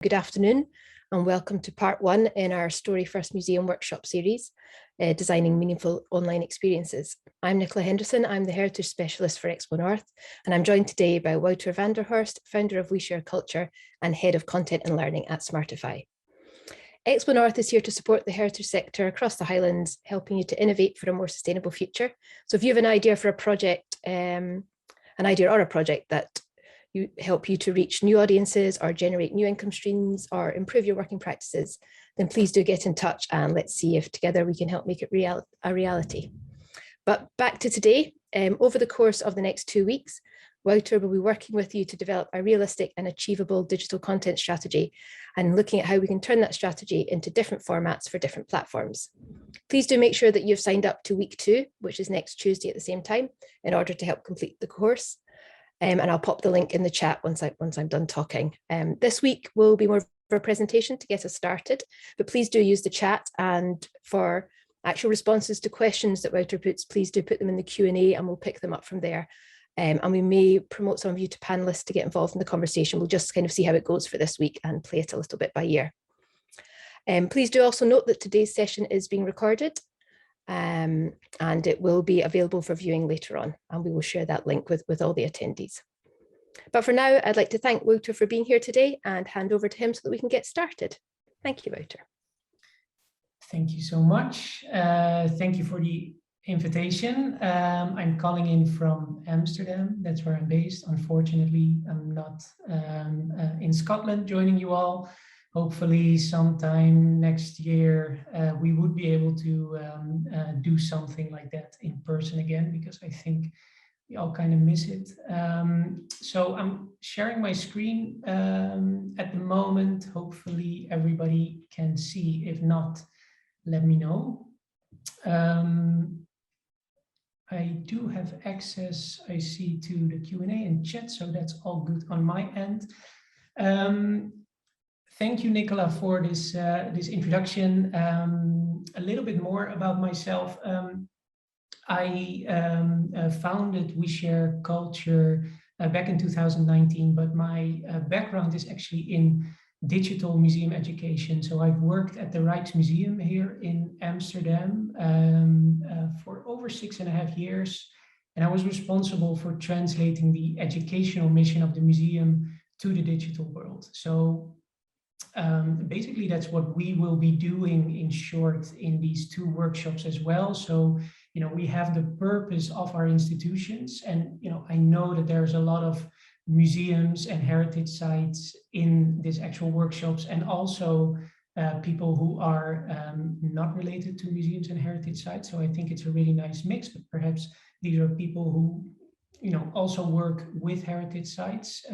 Good afternoon and welcome to part one in our Story First Museum workshop series, Designing Meaningful Online Experiences. I'm Nicola Henderson, I'm the Heritage Specialist for Expo North, and I'm joined today by Wouter van der Horst, founder of We Share Culture and Head of Content and Learning at Smartify. Expo North is here to support the heritage sector across the Highlands, helping you to innovate for a more sustainable future. So if you have an idea for a project, that help you to reach new audiences or generate new income streams or improve your working practices, then please do get in touch and let's see if together we can help make it a reality. But back to today, over the course of the next 2 weeks, Wouter will be working with you to develop a realistic and achievable digital content strategy and looking at how we can turn that strategy into different formats for different platforms. Please do make sure that you've signed up to week 2, which is next Tuesday at the same time, in order to help complete the course. And I'll pop the link in the chat once I'm done talking. This week will be more of a presentation to get us started, but please do use the chat, and for actual responses to questions that Wouter puts, please do put them in the Q&A and we'll pick them up from there. And we may promote some of you to panelists to get involved in the conversation. We'll just kind of see how it goes for this week and play it a little bit by ear. Please do also note that today's session is being recorded. And it will be available for viewing later on, and we will share that link with all the attendees. But for now, I'd like to thank Wouter for being here today and hand over to him so that we can get started. Thank you, Wouter. Thank you so much. Thank you for the invitation. I'm calling in from Amsterdam. That's where I'm based. Unfortunately, I'm not in Scotland joining you all. Hopefully sometime next year, we would be able to do something like that in person again, because I think we all kind of miss it. So I'm sharing my screen at the moment. Hopefully everybody can see. If not, let me know. I do have access, I see, to the Q&A and chat, so that's all good on my end. Thank you, Nicola, for this introduction. A little bit more about myself. I founded We Share Culture back in 2019, but my background is actually in digital museum education. So I've worked at the Rijksmuseum here in Amsterdam for over 6.5 years. And I was responsible for translating the educational mission of the museum to the digital world. So basically, that's what we will be doing in short in these 2 workshops as well. So, you know, we have the purpose of our institutions, and, you know, I know that there's a lot of museums and heritage sites in these actual workshops, and also people who are not related to museums and heritage sites. So I think it's a really nice mix, but perhaps these are people who, you know, also work with heritage sites.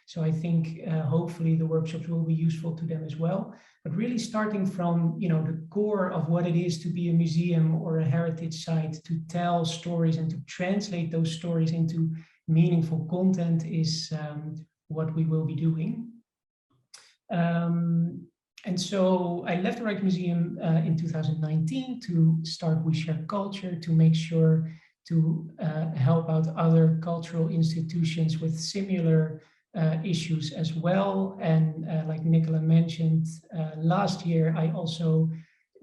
So I think hopefully the workshops will be useful to them as well. But really starting from, you know, the core of what it is to be a museum or a heritage site, to tell stories and to translate those stories into meaningful content is what we will be doing. And so I left the Rijksmuseum in 2019 to start We Share Culture, to make sure to help out other cultural institutions with similar issues as well. And like Nicola mentioned, last year I also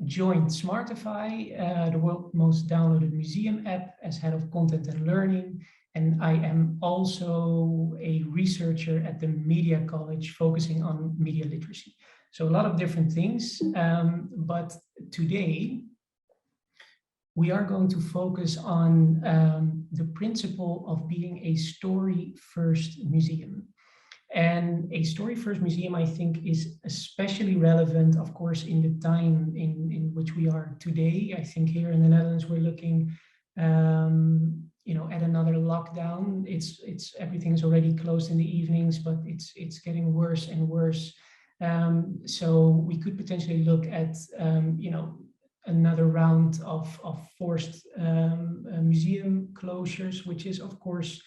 joined Smartify, the world's most downloaded museum app, as head of content and learning. And I am also a researcher at the Media College focusing on media literacy. So a lot of different things, but today we are going to focus on the principle of being a story-first museum. And a story-first museum, I think, is especially relevant, of course, in the time in which we are today. I think here in the Netherlands, we're looking, you know, at another lockdown. It's everything's already closed in the evenings, but it's getting worse and worse. So we could potentially look at, you know, another round of forced museum closures, which is, of course,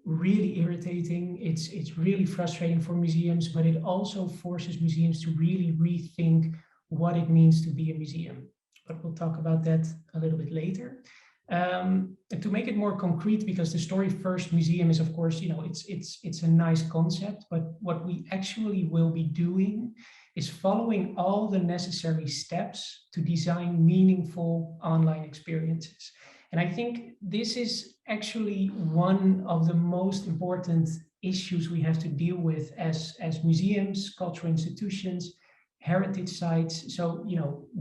really irritating. It's really frustrating for museums, but it also forces museums to really rethink what it means to be a museum. But we'll talk about that a little bit later. To make it more concrete, because the Story First Museum is, of course, it's a nice concept, but what we actually will be doing is following all the necessary steps to design meaningful online experiences. And I think this is actually one of the most important issues we have to deal with as museums, cultural institutions, heritage sites. So,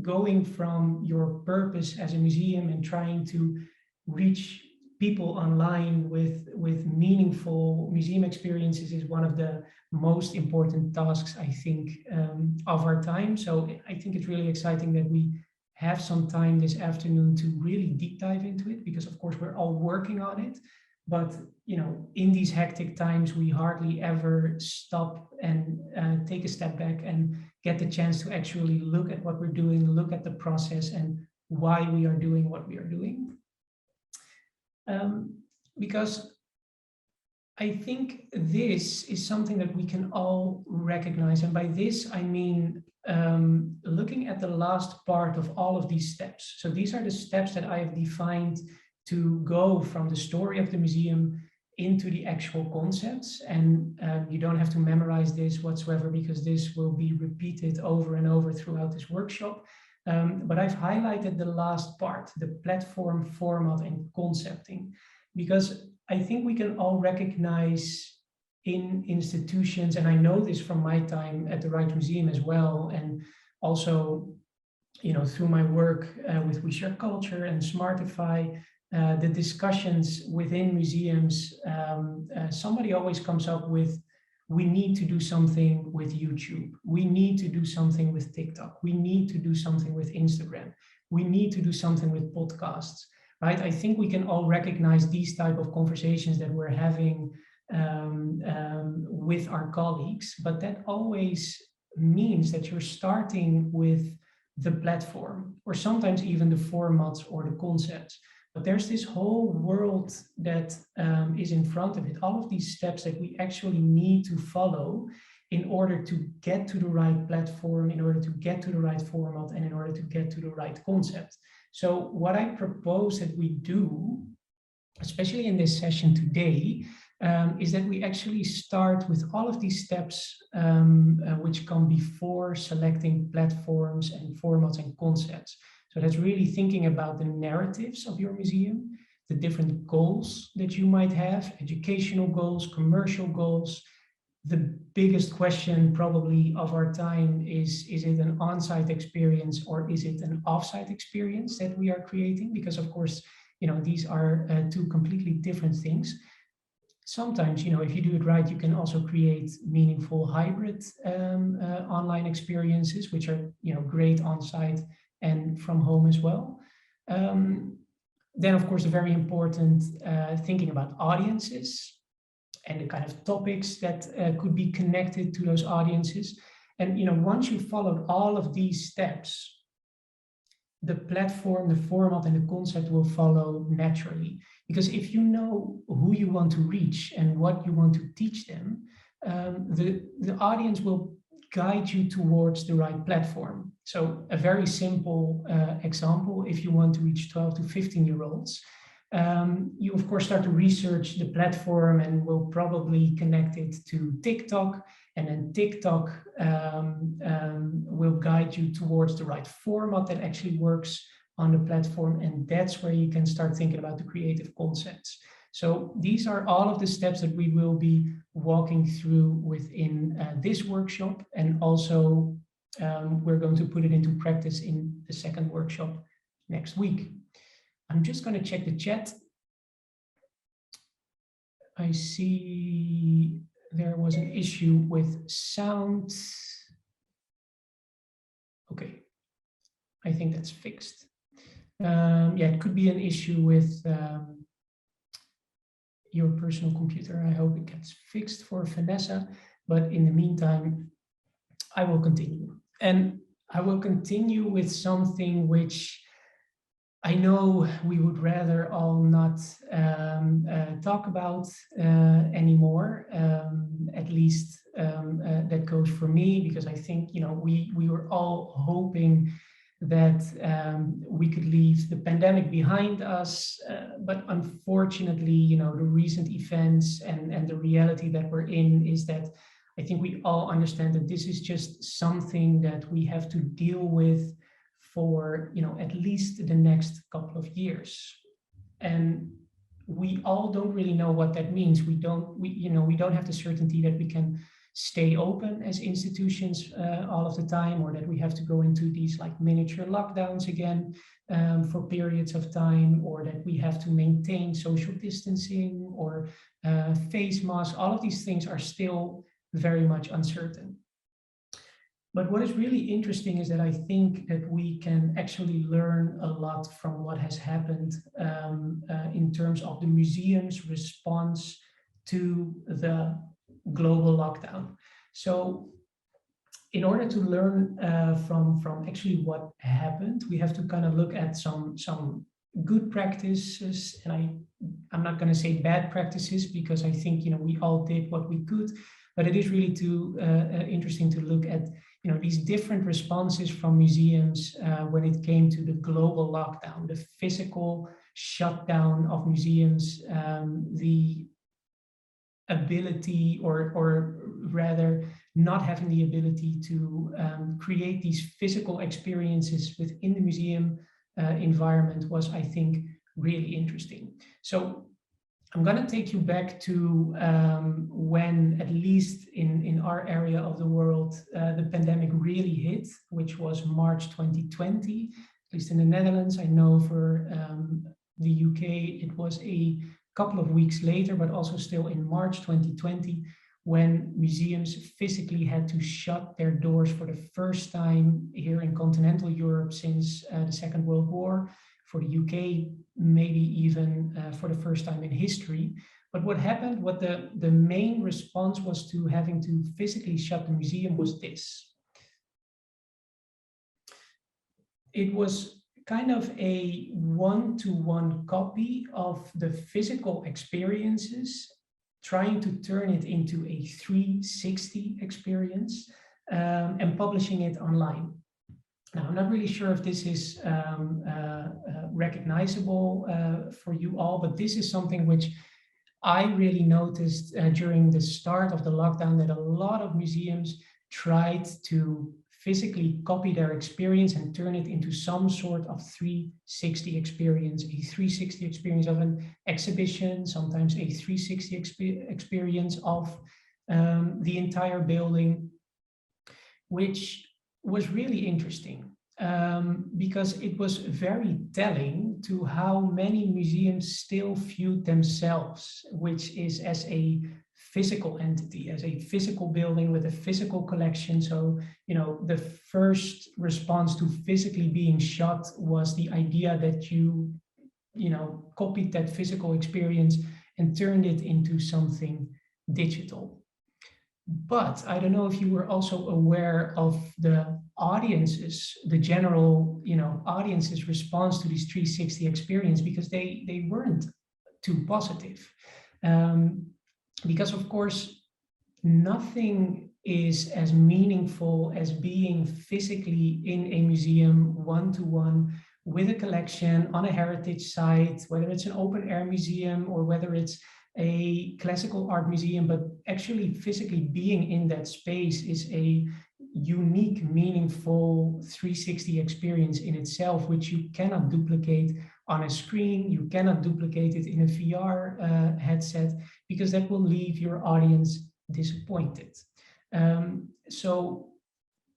going from your purpose as a museum and trying to reach people online with meaningful museum experiences is one of the most important tasks, I think, of our time. So I think it's really exciting that we have some time this afternoon to really deep dive into it, because of course we're all working on it. But in these hectic times, we hardly ever stop and take a step back and get the chance to actually look at what we're doing, look at the process and why we are doing what we are doing. Because I think this is something that we can all recognize. And by this, I mean, looking at the last part of all of these steps. So these are the steps that I have defined to go from the story of the museum into the actual concepts. And you don't have to memorize this whatsoever, because this will be repeated over and over throughout this workshop. But I've highlighted the last part, the platform, format, and concepting, because I think we can all recognize in institutions, and I know this from my time at the Rijksmuseum as well, and also, through my work with We Share Culture and Smartify, the discussions within museums, somebody always comes up with, we need to do something with YouTube. We need to do something with TikTok. We need to do something with Instagram. We need to do something with podcasts, right? I think we can all recognize these type of conversations that we're having with our colleagues, but that always means that you're starting with the platform, or sometimes even the formats or the concepts. But there's this whole world that is in front of it, all of these steps that we actually need to follow in order to get to the right platform, in order to get to the right format, and in order to get to the right concept. So what I propose that we do, especially in this session today, is that we actually start with all of these steps which come before selecting platforms and formats and concepts. So that's really thinking about the narratives of your museum, the different goals that you might have, educational goals, commercial goals. The biggest question probably of our time is it an on-site experience or is it an off-site experience that we are creating? Because of course, these are two completely different things. Sometimes, if you do it right, you can also create meaningful hybrid online experiences, which are, great on-site and from home as well. Then, of course, a very important thinking about audiences and the kind of topics that could be connected to those audiences. And once you've followed all of these steps, the platform, the format, and the concept will follow naturally. Because if you know who you want to reach and what you want to teach them, the audience will guide you towards the right platform. So a very simple example, if you want to reach 12 to 15-year-olds, you of course start to research the platform and will probably connect it to TikTok, and then TikTok will guide you towards the right format that actually works on the platform, and that's where you can start thinking about the creative concepts. So these are all of the steps that we will be walking through within this workshop, and also we're going to put it into practice in the second workshop next week. I'm just going to check the chat. I see there was an issue with sound. Okay, I think that's fixed. Yeah, it could be an issue with your personal computer. I hope it gets fixed for Vanessa, but in the meantime, I will continue. And I will continue with something which I know we would rather all not talk about anymore. At least that goes for me, because I think we were all hoping that we could leave the pandemic behind us. But unfortunately, you know, the recent events and the reality that we're in is that I think we all understand that this is just something that we have to deal with for, you know, at least the next couple of years. And we all don't really know what that means. We don't have the certainty that we can stay open as institutions all of the time, or that we have to go into these like miniature lockdowns again for periods of time, or that we have to maintain social distancing or face masks. All of these things are still very much uncertain. But what is really interesting is that I think that we can actually learn a lot from what has happened in terms of the museum's response to the global lockdown. So in order to learn from actually what happened, we have to kind of look at some good practices, and I'm not going to say bad practices, because I think, you know, we all did what we could, but it is really too interesting to look at, you know, these different responses from museums when it came to the global lockdown, the physical shutdown of museums, the ability, or rather not having the ability to create these physical experiences within the museum environment was, I think, really interesting. So I'm going to take you back to when, at least in our area of the world, the pandemic really hit, which was March 2020, at least in the Netherlands. I know for the UK, it was a couple of weeks later, but also still in March 2020, when museums physically had to shut their doors for the first time here in continental Europe since the Second World War. For the UK, maybe even for the first time in history. But what happened, what the main response was to having to physically shut the museum was this. It was kind of a one-to-one copy of the physical experiences, trying to turn it into a 360 experience and publishing it online. Now, I'm not really sure if this is recognizable for you all, but this is something which I really noticed during the start of the lockdown, that a lot of museums tried to physically copy their experience and turn it into some sort of 360 experience, a 360 experience of an exhibition, sometimes a 360 experience of the entire building, which was really interesting because it was very telling to how many museums still viewed themselves, which is as a physical entity, as a physical building with a physical collection. So, you know, the first response to physically being shut was the idea that you know, copied that physical experience and turned it into something digital. But I don't know if you were also aware of the audiences, the general, you know, audience's response to this 360 experience, because they weren't too positive. Because of course, nothing is as meaningful as being physically in a museum one-to-one with a collection on a heritage site, whether it's an open air museum or whether it's a classical art museum, but actually physically being in that space is a unique, meaningful 360 experience in itself, which you cannot duplicate on a screen. You cannot duplicate it in a VR headset, because that will leave your audience disappointed. So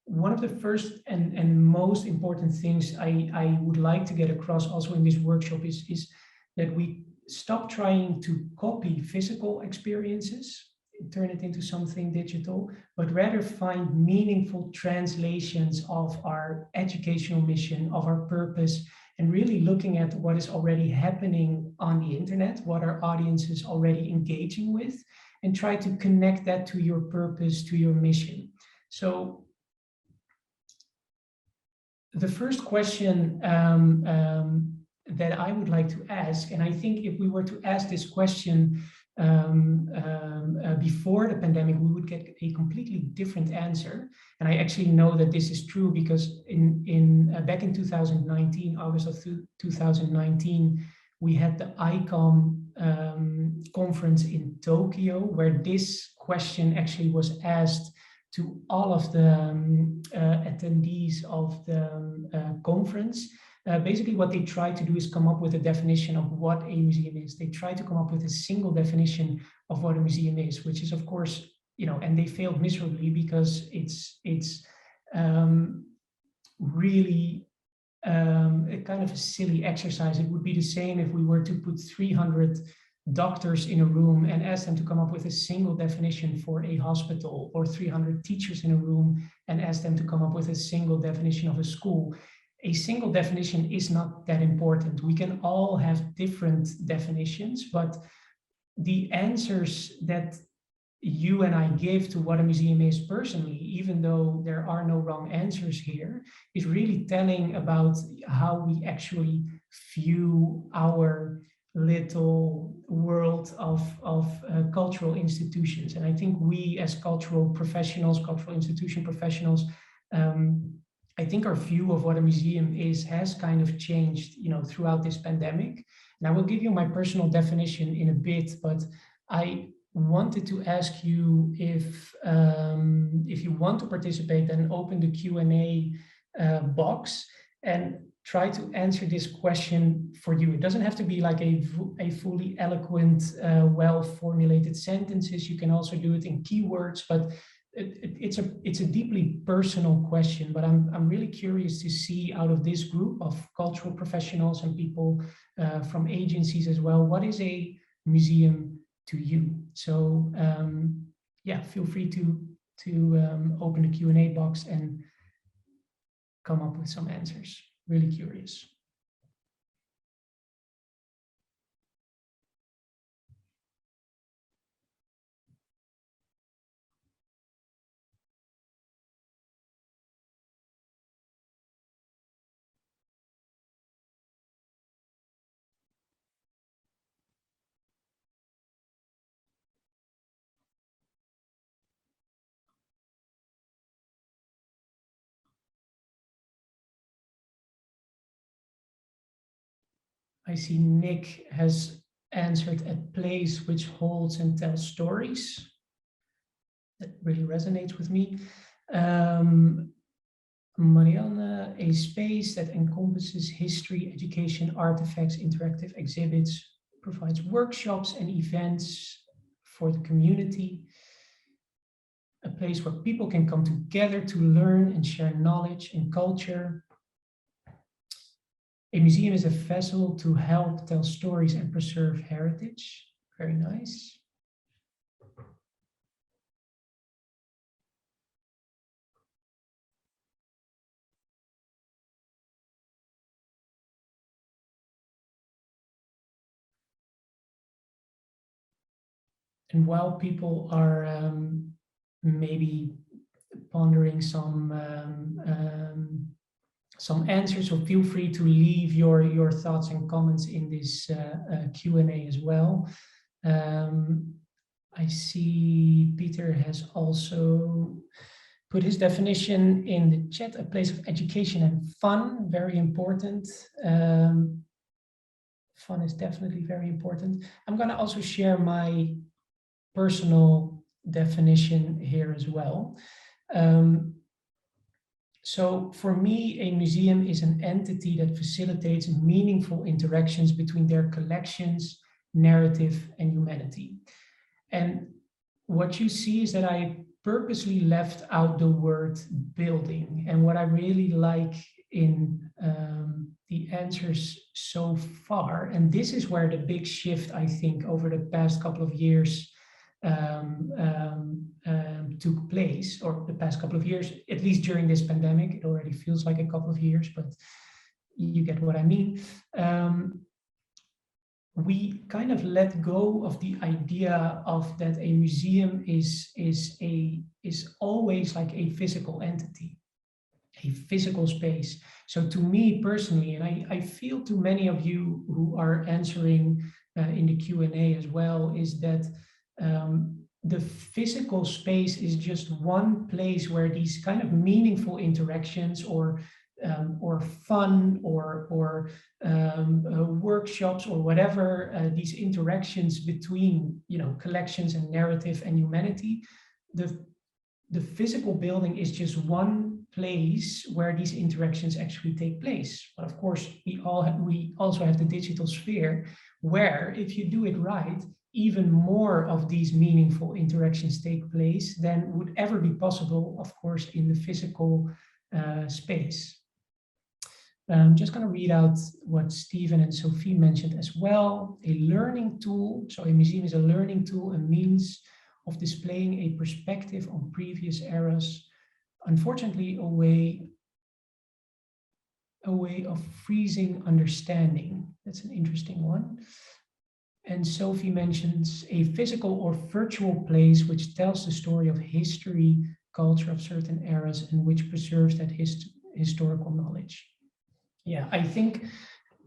one of the first and most important things I would like to get across also in this workshop is that we stop trying to copy physical experiences, turn it into something digital, but rather find meaningful translations of our educational mission, of our purpose, and really looking at what is already happening on the internet, what our audience is already engaging with, and try to connect that to your purpose, to your mission. So the first question that I would like to ask, and I think if we were to ask this question before the pandemic, we would get a completely different answer. And I actually know that this is true because back in 2019, August of 2019, we had the ICOM conference in Tokyo, where this question actually was asked to all of the attendees of the conference. Basically, what they try to do is come up with a definition of what a museum is. They try to come up with a single definition of what a museum is, which is, of course, and they failed miserably because it's really a kind of a silly exercise. It would be the same if we were to put 300 doctors in a room and ask them to come up with a single definition for a hospital, or 300 teachers in a room and ask them to come up with a single definition of a school. A single definition is not that important. We can all have different definitions, but the answers that you and I give to what a museum is personally, even though there are no wrong answers here, is really telling about how we actually view our little world of cultural institutions. And I think we as cultural professionals, cultural institution professionals, I think our view of what a museum is has kind of changed, throughout this pandemic. And I will give you my personal definition in a bit, but I wanted to ask you if you want to participate, then open the Q&A box and try to answer this question for you. It doesn't have to be like a fully eloquent, well-formulated sentences. You can also do it in keywords, but it's a deeply personal question. But I'm really curious to see, out of this group of cultural professionals and people from agencies as well, what is a museum to you? So yeah, feel free to open the Q&A box and come up with some answers. Really curious. I see Nick has answered a place which holds and tells stories. That really resonates with me. Marianne, a space that encompasses history, education, artifacts, interactive exhibits, provides workshops and events for the community. A place where people can come together to learn and share knowledge and culture. A museum is a vessel to help tell stories and preserve heritage. Very nice. And while people are maybe pondering some answers, so feel free to leave your thoughts and comments in this Q&A as well. I see Peter has also put his definition in the chat: a place of education and fun. Very important. Fun is definitely very important. I'm going to also share my personal definition here as well. So for me, a museum is an entity that facilitates meaningful interactions between their collections, narrative, and humanity. And what you see is that I purposely left out the word building. And what I really like in the answers so far, and this is where the big shift, I think, over the past couple of years took place, or the past couple of years, at least during this pandemic. It already feels like a couple of years, but you get what I mean. We kind of let go of the idea of that a museum is always like a physical entity, a physical space. So to me personally, and I feel to many of you who are answering in the Q&A as well, is that the physical space is just one place where these kind of meaningful interactions or fun or workshops or whatever, these interactions between, you know, collections and narrative and humanity, the physical building is just one place where these interactions actually take place. But of course, we also have the digital sphere, where if you do it right, even more of these meaningful interactions take place than would ever be possible, of course, in the physical space. I'm just going to read out what Stephen and Sophie mentioned as well. A learning tool. So a museum is a learning tool, a means of displaying a perspective on previous eras. Unfortunately, a way of freezing understanding. That's an interesting one. And Sophie mentions a physical or virtual place which tells the story of history, culture of certain eras, and which preserves that historical knowledge. Yeah, I think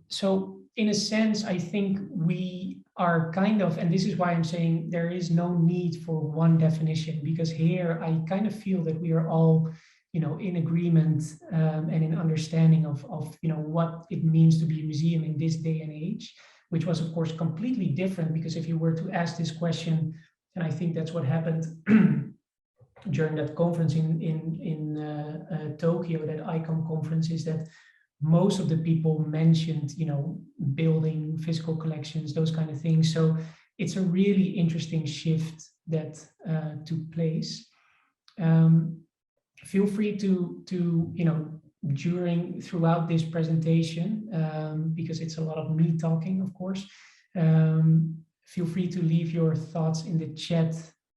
so. In a sense, I think we are kind of, and this is why I'm saying there is no need for one definition, because here I kind of feel that we are all, you know, in agreement and in understanding of you know, what it means to be a museum in this day and age, which was of course completely different, because if you were to ask this question, and I think that's what happened during that conference in Tokyo, that ICOM conference, is that most of the people mentioned, you know, building physical collections, those kind of things. So it's a really interesting shift that took place. Feel free to you know, throughout this presentation, because it's a lot of me talking, of course, feel free to leave your thoughts in the chat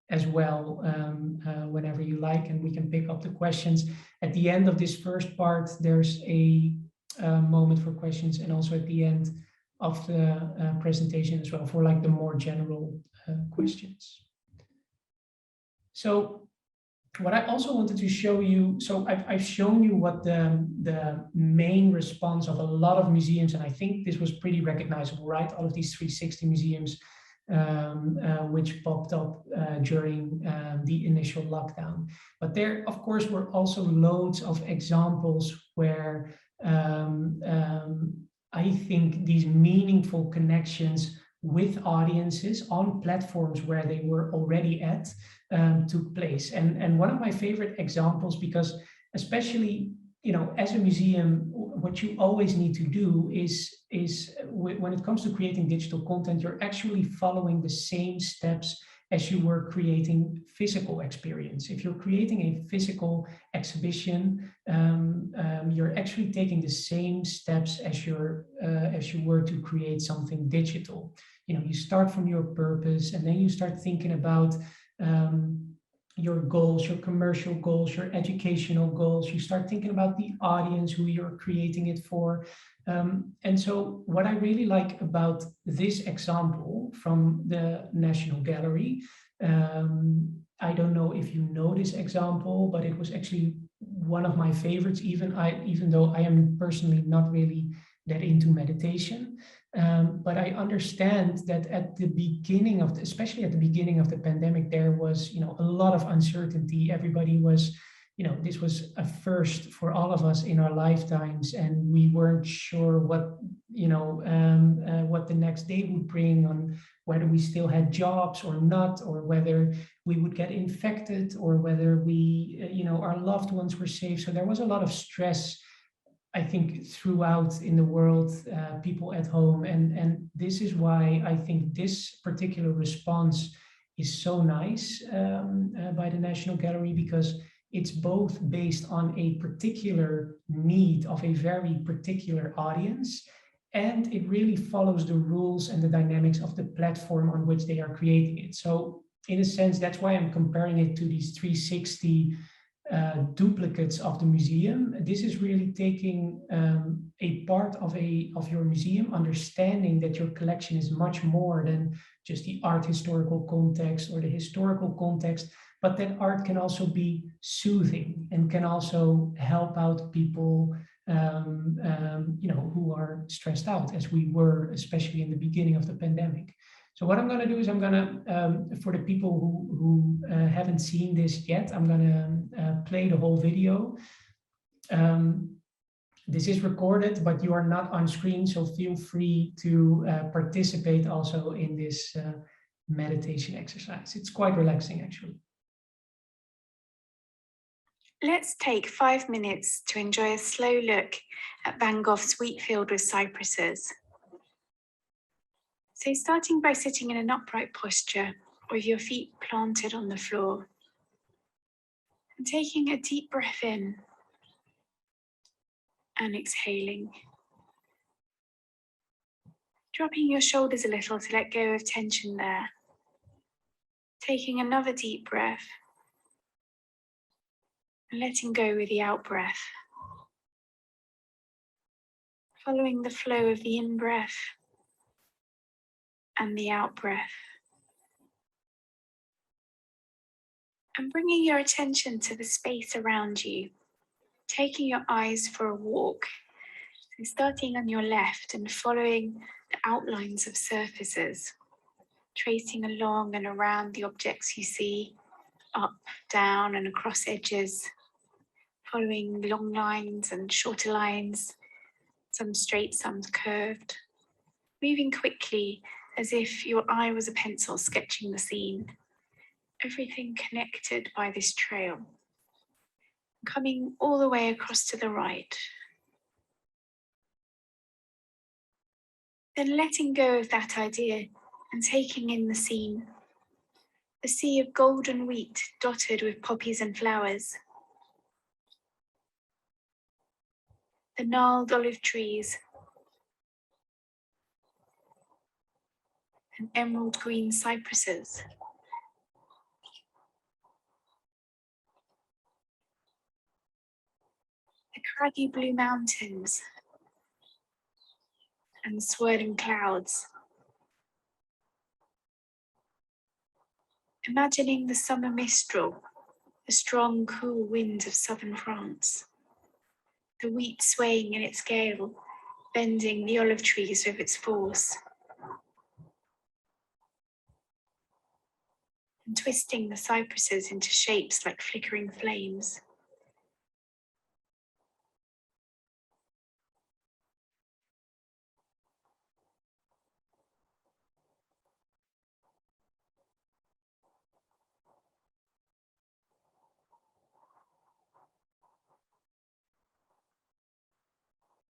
as well, whenever you like, and we can pick up the questions. At the end of this first part, there's a moment for questions, and also at the end of the presentation as well, for like the more general questions. So what I also wanted to show you, so I've shown you what the main response of a lot of museums, and I think this was pretty recognizable, right? All of these 360 museums which popped up during the initial lockdown. But there, of course, were also loads of examples where I think these meaningful connections with audiences on platforms where they were already at took place. And one of my favorite examples, because especially, you know, as a museum, what you always need to do is when it comes to creating digital content, you're actually following the same steps as you were creating physical experience. If you're creating a physical exhibition, you're actually taking the same steps as you were to create something digital. You know, you start from your purpose, and then you start thinking about your goals, your commercial goals, your educational goals. You start thinking about the audience, who you're creating it for. And so what I really like about this example from the National Gallery, I don't know if you know this example, but it was actually one of my favorites, even though I am personally not really that into meditation. But I understand that at the beginning of, especially at the beginning of the pandemic, there was, you know, a lot of uncertainty. Everybody was, you know, this was a first for all of us in our lifetimes, and we weren't sure what, you know, what the next day would bring, on whether we still had jobs or not, or whether we would get infected, or whether we, you know, our loved ones were safe. So there was a lot of stress, I think, throughout in the world, people at home. And this is why I think this particular response is so nice by the National Gallery, because it's both based on a particular need of a very particular audience, and it really follows the rules and the dynamics of the platform on which they are creating it. So in a sense, that's why I'm comparing it to these 360 duplicates of the museum. This is really taking a part of your museum, understanding that your collection is much more than just the art historical context or the historical context, but that art can also be soothing and can also help out people who are stressed out, as we were, especially in the beginning of the pandemic. So what I'm going to do is I'm going to, for the people who haven't seen this yet, I'm going to play the whole video. This is recorded, but you are not on screen, so feel free to participate also in this meditation exercise. It's quite relaxing, actually. Let's take 5 minutes to enjoy a slow look at Van Gogh's wheat field with cypresses. So starting by sitting in an upright posture with your feet planted on the floor and taking a deep breath in and exhaling. Dropping your shoulders a little to let go of tension there. Taking another deep breath and letting go with the out breath. Following the flow of the in breath and the out breath. And bringing your attention to the space around you. Taking your eyes for a walk. So starting on your left and following the outlines of surfaces. Tracing along and around the objects you see, up, down and across edges. Following long lines and shorter lines, some straight, some curved. Moving quickly as if your eye was a pencil sketching the scene. Everything connected by this trail. Coming all the way across to the right. Then letting go of that idea and taking in the scene. A sea of golden wheat dotted with poppies and flowers. The gnarled olive trees. And emerald green cypresses. The craggy blue mountains. And swirling clouds. Imagining the summer mistral, the strong, cool wind of southern France. The wheat swaying in its gale, bending the olive trees with its force. And twisting the cypresses into shapes like flickering flames.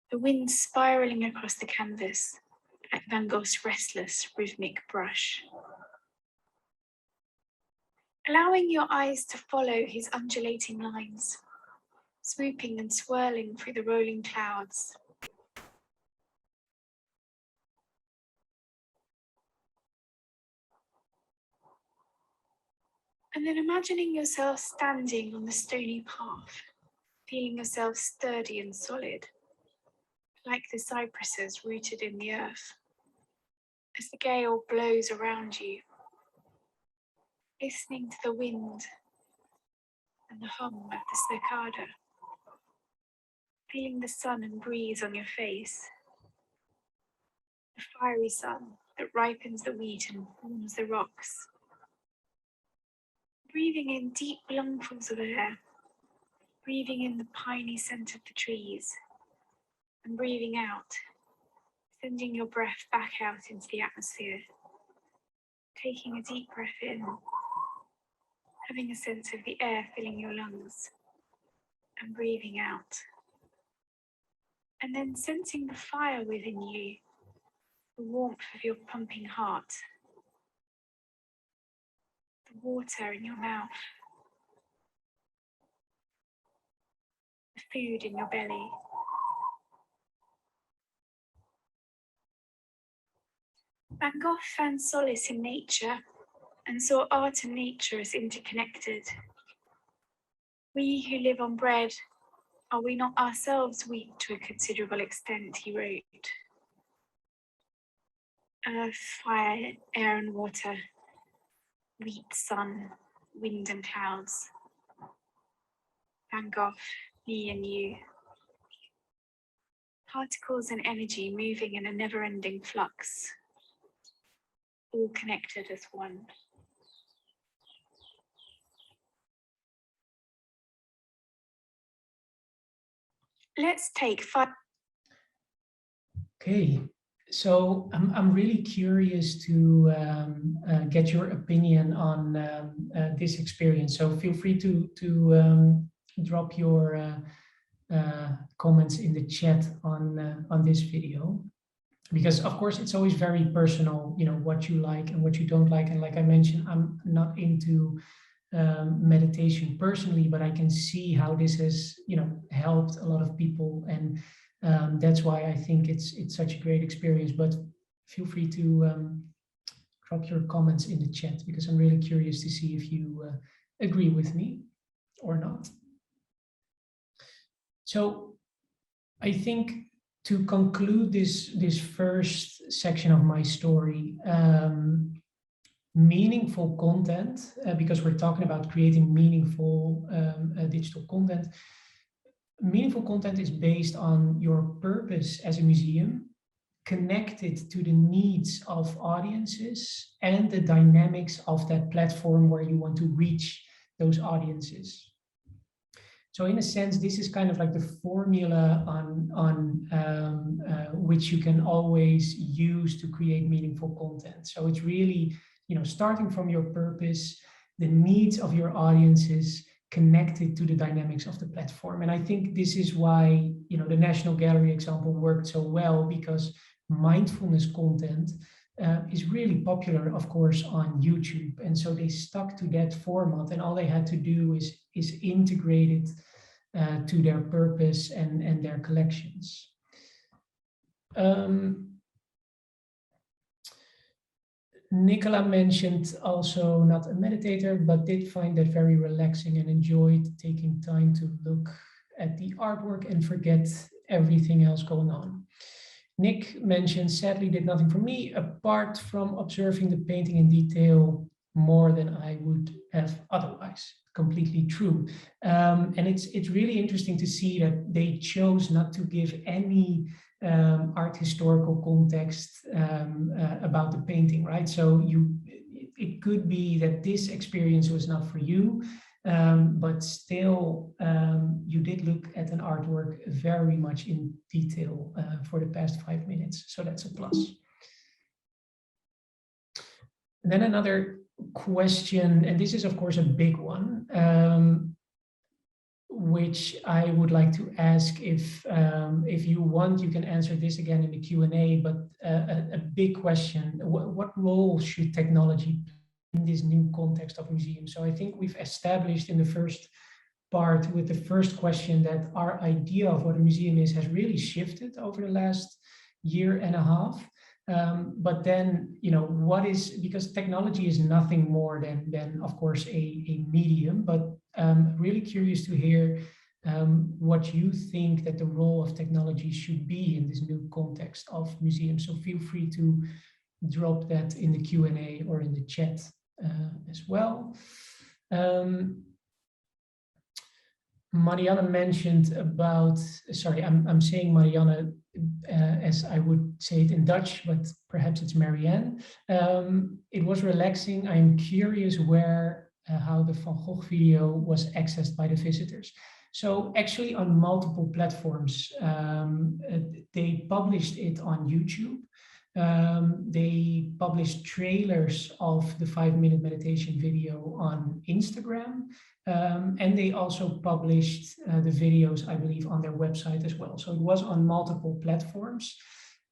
The wind spiraling across the canvas, like Van Gogh's restless, rhythmic brush. Allowing your eyes to follow his undulating lines, swooping and swirling through the rolling clouds. And then imagining yourself standing on the stony path, feeling yourself sturdy and solid, like the cypresses rooted in the earth, as the gale blows around you, listening to the wind and the hum of the cicada, feeling the sun and breeze on your face, the fiery sun that ripens the wheat and warms the rocks. Breathing in deep lungfuls of air, breathing in the piney scent of the trees, and breathing out, sending your breath back out into the atmosphere. Taking a deep breath in, having a sense of the air filling your lungs, and breathing out. And then sensing the fire within you, the warmth of your pumping heart, the water in your mouth, the food in your belly. Van Gogh found solace in nature and saw art and nature as interconnected. We who live on bread, are we not ourselves weak to a considerable extent, he wrote. Earth, fire, air and water, wheat, sun, wind and clouds. Van Gogh, me and you. particles and energy moving in a never-ending flux, all connected as one. Let's take 5. Okay, so I'm really curious to get your opinion on this experience. So feel free to drop your comments in the chat on this video, because of course it's always very personal, you know, what you like and what you don't like. And like I mentioned, I'm not into meditation personally, but I can see how this has, you know, helped a lot of people, and that's why I think it's such a great experience. But feel free to drop your comments in the chat, because I'm really curious to see if you agree with me or not. So I think to conclude this first section of my story, meaningful content, because we're talking about creating meaningful digital content. Meaningful content is based on your purpose as a museum, connected to the needs of audiences and the dynamics of that platform where you want to reach those audiences. So in a sense, this is kind of like the formula on which you can always use to create meaningful content. So it's really, you know, starting from your purpose, the needs of your audiences, connected to the dynamics of the platform. And I think this is why, you know, the National Gallery example worked so well, because mindfulness content is really popular, of course, on YouTube. And so they stuck to that format, and all they had to do is integrate it to their purpose and their collections. Nicola mentioned also not a meditator, but did find that very relaxing and enjoyed taking time to look at the artwork and forget everything else going on. Nick mentioned, sadly did nothing for me apart from observing the painting in detail more than I would have otherwise. Completely true. And it's really interesting to see that they chose not to give any art historical context about the painting, right? So it could be that this experience was not for you, but still you did look at an artwork very much in detail for the past 5 minutes. So that's a plus. And then another question, and this is of course a big one, which I would like to ask. If you want, you can answer this again in the Q&A, but a big question, what role should technology play in this new context of museums? So I think we've established in the first part with the first question that our idea of what a museum is has really shifted over the last year and a half. But then, you know, what is, because technology is nothing more than of course, a medium, but really curious to hear what you think that the role of technology should be in this new context of museums. So feel free to drop that in the Q&A or in the chat as well. Marianne mentioned about, sorry, I'm saying Marianne as I would say it in Dutch, but perhaps it's Marianne. It was relaxing. I'm curious where, how the Van Gogh video was accessed by the visitors. So actually on multiple platforms, they published it on YouTube. They published trailers of the 5-minute meditation video on Instagram. And they also published the videos, I believe, on their website as well. So it was on multiple platforms.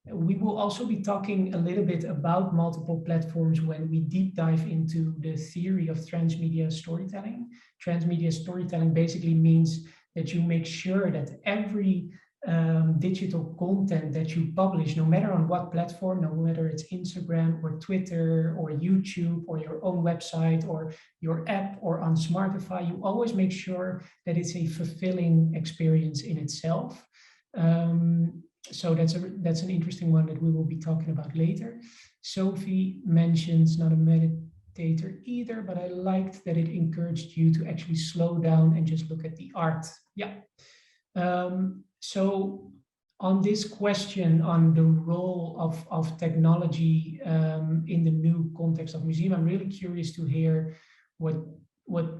We will also be talking a little bit about multiple platforms when we deep dive into the theory of transmedia storytelling. Transmedia storytelling basically means that you make sure that every digital content that you publish, no matter on what platform, no matter it's Instagram or Twitter or YouTube or your own website or your app or on Smartify, you always make sure that it's a fulfilling experience in itself. So that's an interesting one that we will be talking about later. Sophie mentions not a meditator either, but I liked that it encouraged you to actually slow down and just look at the art. Yeah. So on this question on the role of technology in the new context of museum, I'm really curious to hear what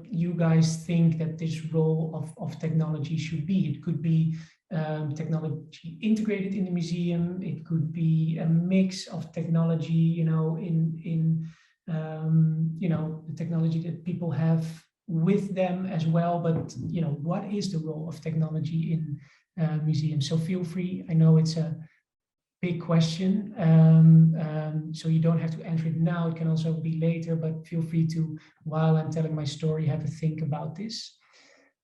you guys think that this role of technology should be. It could be technology integrated in the museum. It could be a mix of technology, you know, in you know, the technology that people have with them as well. But you know, what is the role of technology in museums? So feel free. I know it's a big question, so you don't have to answer it now. It can also be later, but feel free to, while I'm telling my story, have a think about this.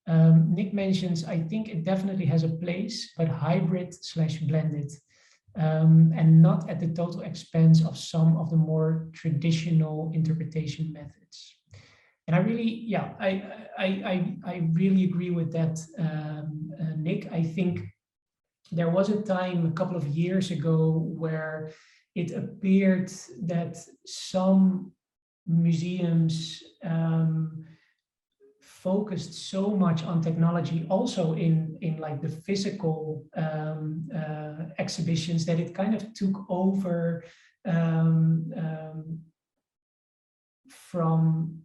Nick mentions, I think it definitely has a place, but hybrid/blended, and not at the total expense of some of the more traditional interpretation methods. And I really, yeah, I really agree with that, Nick. I think there was a time a couple of years ago where it appeared that some museums focused so much on technology also in like the physical exhibitions, that it kind of took over from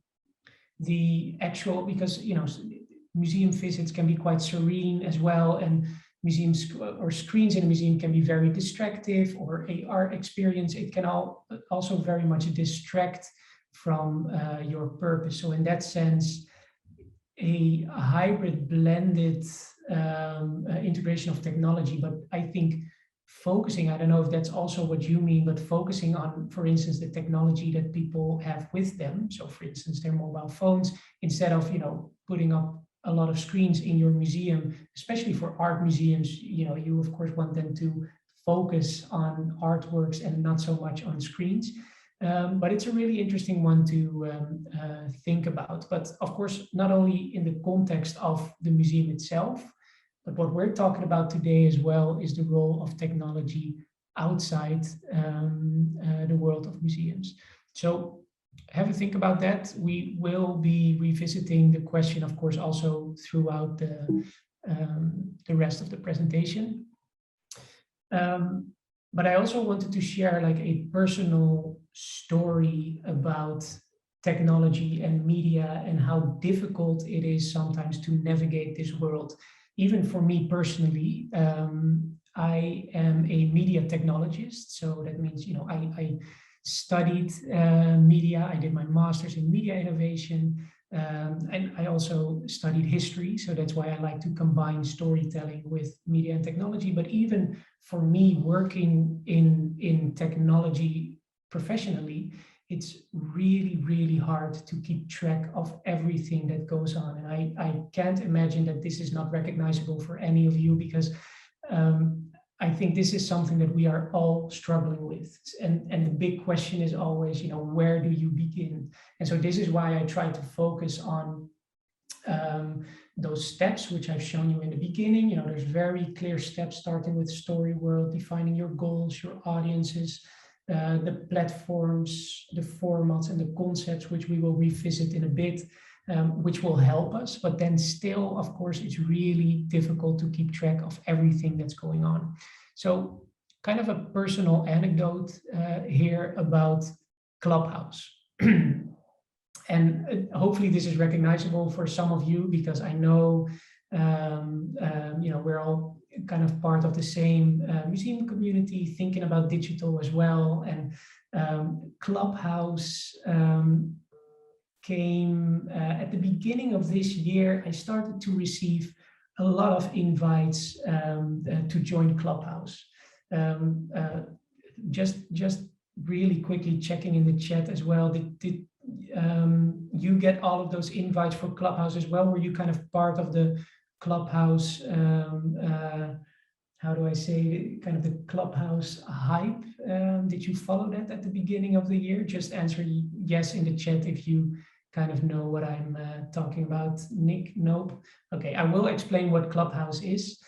the actual, because you know, museum visits can be quite serene as well, and museums or screens in a museum can be very distractive, or AR experience, it can also very much distract from your purpose. So in that sense, a hybrid blended integration of technology, but I think focusing, I don't know if that's also what you mean, but focusing on, for instance, the technology that people have with them. So for instance, their mobile phones, instead of, you know, putting up a lot of screens in your museum, especially for art museums, you know, you of course want them to focus on artworks and not so much on screens. But it's a really interesting one to think about. But of course, not only in the context of the museum itself, but what we're talking about today as well is the role of technology outside the world of museums. So have a think about that. We will be revisiting the question, of course, also throughout the rest of the presentation. But I also wanted to share like a personal story about technology and media and how difficult it is sometimes to navigate this world. Even for me personally, I am a media technologist. So that means, you know, I studied media. I did my master's in media innovation. And I also studied history. So that's why I like to combine storytelling with media and technology. But even for me, working in technology professionally, it's really, really hard to keep track of everything that goes on. And I can't imagine that this is not recognizable for any of you, because I think this is something that we are all struggling with. And the big question is always, you know, where do you begin? And so this is why I try to focus on those steps, which I've shown you in the beginning. You know, there's very clear steps, starting with story world, defining your goals, your audiences, the platforms, the formats, and the concepts, which we will revisit in a bit, which will help us. But then still, of course, it's really difficult to keep track of everything that's going on. So kind of a personal anecdote here about Clubhouse. And hopefully this is recognizable for some of you, because I know, you know, we're all kind of part of the same museum community, thinking about digital as well. And Clubhouse came at the beginning of this year. I started to receive a lot of invites to join Clubhouse. Just really quickly checking in the chat as well. Did you get all of those invites for Clubhouse as well? Were you kind of part of the Clubhouse, how do I say, kind of the Clubhouse hype? Did you follow that at the beginning of the year? Just answer yes in the chat if you kind of know what I'm talking about. Nick, nope. Okay, I will explain what Clubhouse is.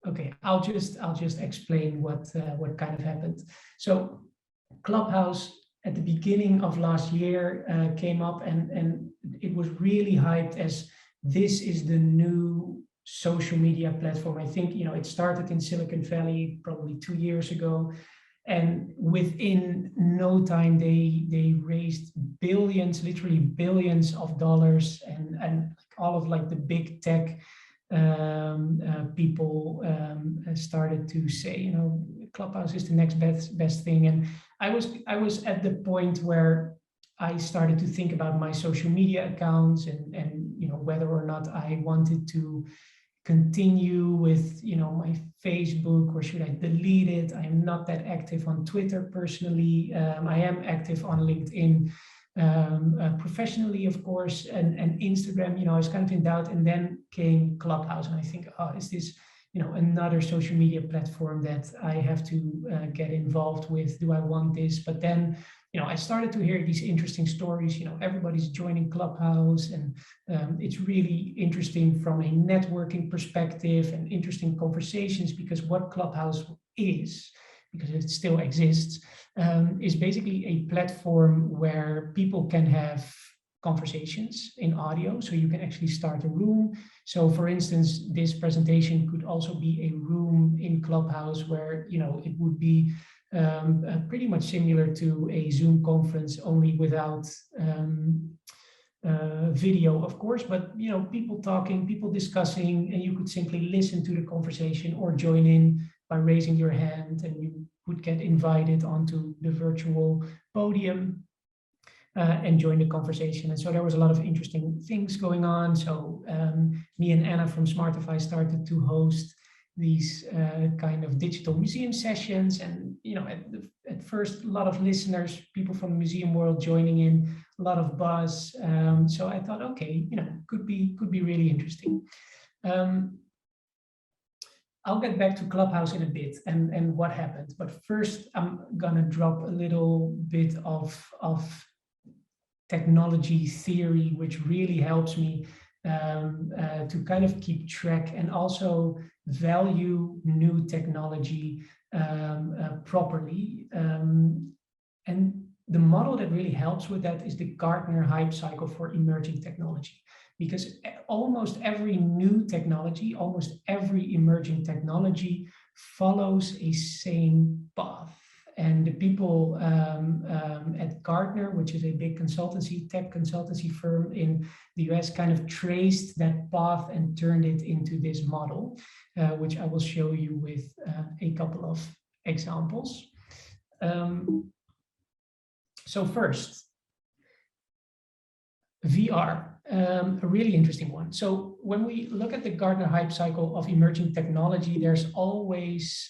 Okay, I'll just explain what kind of happened. So Clubhouse at the beginning of last year came up, and it was really hyped as this is the new social media platform. I think, you know, it started in Silicon Valley probably 2 years ago. And within no time, they raised billions, literally billions of dollars, and all of like the big tech people started to say, you know, Clubhouse is the next best thing. And I was at the point where I started to think about my social media accounts and you know, whether or not I wanted to continue with, you know, my Facebook, or should I delete it? I am not that active on Twitter personally. I am active on LinkedIn professionally, of course, and Instagram. You know, I was kind of in doubt, and then came Clubhouse, and I think, oh, is this, you know, another social media platform that I have to get involved with? Do I want this? But then, you know, I started to hear these interesting stories. You know, everybody's joining Clubhouse, and it's really interesting from a networking perspective and interesting conversations, because what Clubhouse is, because it still exists, is basically a platform where people can have conversations in audio. So you can actually start a room. So for instance, this presentation could also be a room in Clubhouse where, you know, it would be pretty much similar to a Zoom conference, only without video, of course, but, you know, people talking, people discussing, and you could simply listen to the conversation or join in by raising your hand, and you would get invited onto the virtual podium and join the conversation. And so there was a lot of interesting things going on. So me and Anna from Smartify started to host these kind of digital museum sessions, and, you know, at first a lot of listeners, people from the museum world joining in, a lot of buzz. So I thought, okay, you know, could be really interesting. I'll get back to Clubhouse in a bit and what happened, but first I'm gonna drop a little bit of technology theory, which really helps me to kind of keep track and also value new technology properly. And the model that really helps with that is the Gartner hype cycle for emerging technology, because almost every new technology, almost every emerging technology follows a same path. And the people at Gartner, which is a big consultancy, tech consultancy firm in the US, kind of traced that path and turned it into this model, which I will show you with a couple of examples. So first, VR, a really interesting one. So when we look at the Gartner hype cycle of emerging technology, there's always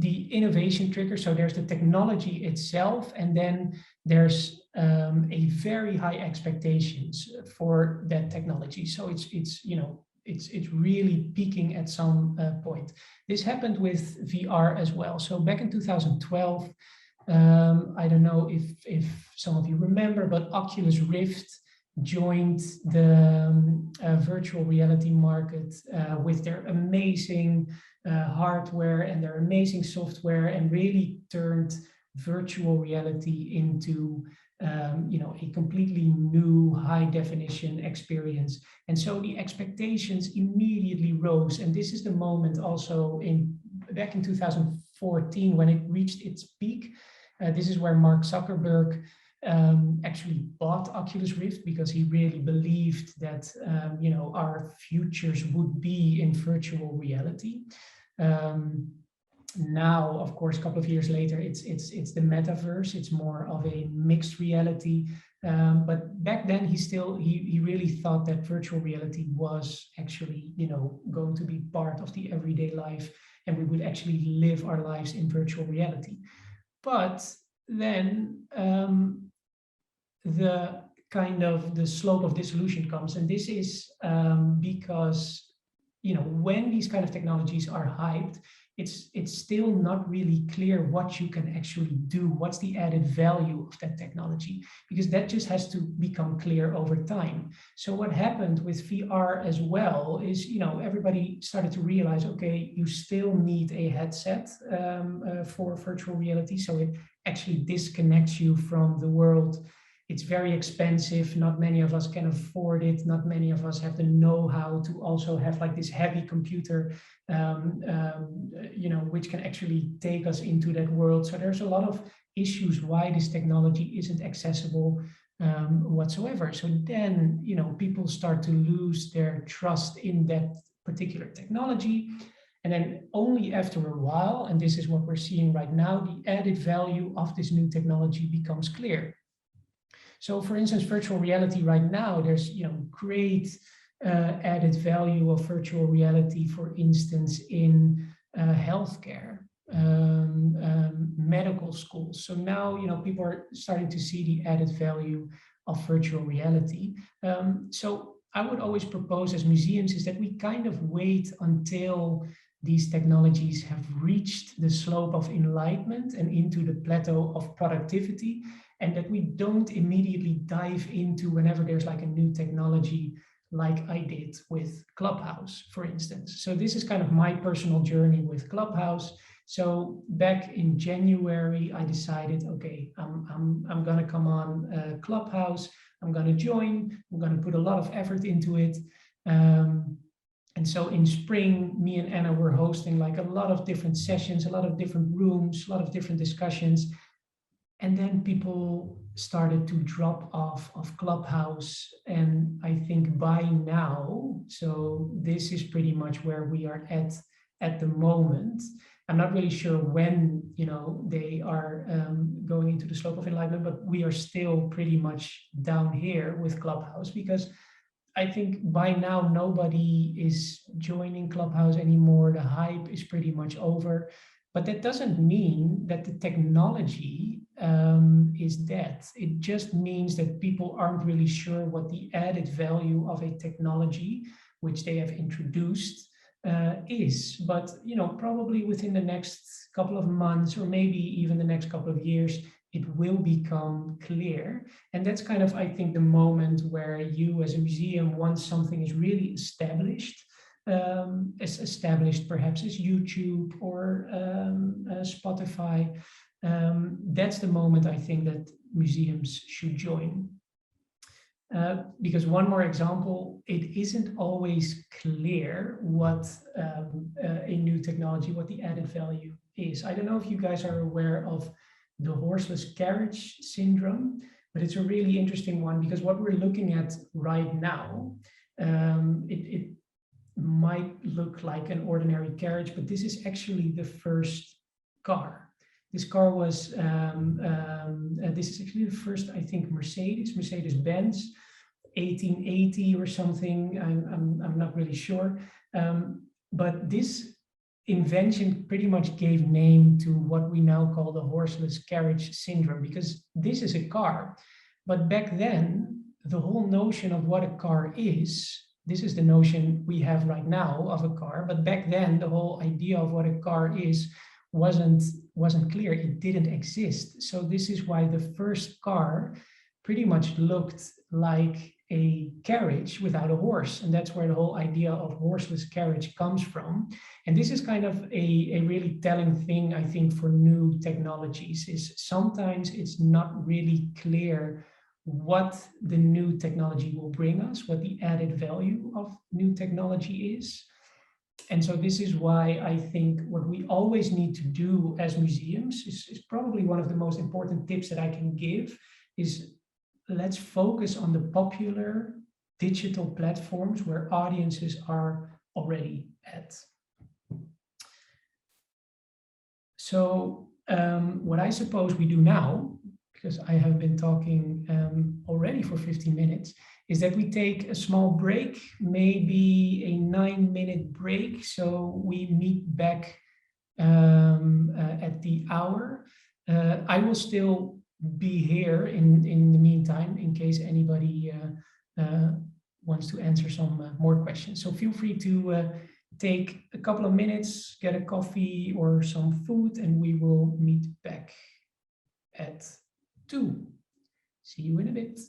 the innovation trigger. So there's the technology itself, and then there's a very high expectations for that technology. So it's really peaking at some point. This happened with VR as well. So back in 2012, I don't know if some of you remember, but Oculus Rift joined the virtual reality market with their amazing hardware and their amazing software, and really turned virtual reality into a completely new high definition experience. And so the expectations immediately rose. And this is the moment also back in 2014 when it reached its peak. This is where Mark Zuckerberg actually bought Oculus Rift, because he really believed that our futures would be in virtual reality. Now, of course, a couple of years later, it's the metaverse. It's more of a mixed reality. But back then, he really thought that virtual reality was actually going to be part of the everyday life, and we would actually live our lives in virtual reality. But then the slope of dissolution comes, and this is because when these kind of technologies are hyped, it's still not really clear what you can actually do, what's the added value of that technology, because that just has to become clear over time. So what happened with VR as well is, everybody started to realize, okay, you still need a headset for virtual reality, so it actually disconnects you from the world it's very expensive. Not many of us can afford it. Not many of us have the know-how to also have like this heavy computer, you know, which can actually take us into that world. So there's a lot of issues why this technology isn't accessible whatsoever. So then, you know, people start to lose their trust in that particular technology. And then only after a while, and this is what we're seeing right now, the added value of this new technology becomes clear. So for instance, virtual reality right now, there's, you know, great added value of virtual reality, for instance, in healthcare, medical schools. So now, you know, people are starting to see the added value of virtual reality. So I would always propose as museums is that we kind of wait until these technologies have reached the slope of enlightenment and into the plateau of productivity, and that we don't immediately dive into whenever there's like a new technology, like I did with Clubhouse, for instance. So this is kind of my personal journey with Clubhouse. So back in January, I decided, okay, I'm gonna come on Clubhouse. I'm gonna join. I'm gonna put a lot of effort into it. And so in spring, me and Anna were hosting like a lot of different sessions, a lot of different rooms, a lot of different discussions. And then people started to drop off of Clubhouse. And I think by now, so this is pretty much where we are at the moment. I'm not really sure when, you know, they are going into the slope of enlightenment, but we are still pretty much down here with Clubhouse, because I think by now nobody is joining Clubhouse anymore. The hype is pretty much over. But that doesn't mean that the technology is dead. It just means that people aren't really sure what the added value of a technology which they have introduced is. But, you know, probably within the next couple of months, or maybe even the next couple of years, it will become clear. And that's kind of, I think, the moment where you as a museum, once something is really established, as established perhaps as YouTube or Spotify, that's the moment I think that museums should join. Because one more example, it isn't always clear what a new technology, what the added value is. I don't know if you guys are aware of the Horseless Carriage syndrome, but it's a really interesting one, because what we're looking at right now, it might look like an ordinary carriage, but this is actually the first car. This car was, this is actually the first, I think, Mercedes-Benz, 1880 or something. I'm not really sure. But this invention pretty much gave name to what we now call the horseless carriage syndrome, because this is a car. But back then, the whole notion of what a car is, this is the notion we have right now of a car. But back then, the whole idea of what a car is wasn't clear. It didn't exist. So this is why the first car pretty much looked like a carriage without a horse. And that's where the whole idea of horseless carriage comes from. And this is kind of a really telling thing, I think, for new technologies, is sometimes it's not really clear what the new technology will bring us, what the added value of new technology is. And so this is why I think what we always need to do as museums is probably one of the most important tips that I can give, is let's focus on the popular digital platforms where audiences are already at. So what I suppose we do now, because I have been talking already for 15 minutes, is that we take a small break, maybe a 9-minute break. So we meet back at the hour. I will still be here in the meantime, in case anybody wants to answer some more questions. So feel free to take a couple of minutes, get a coffee or some food, and we will meet back at 2. See you in a bit.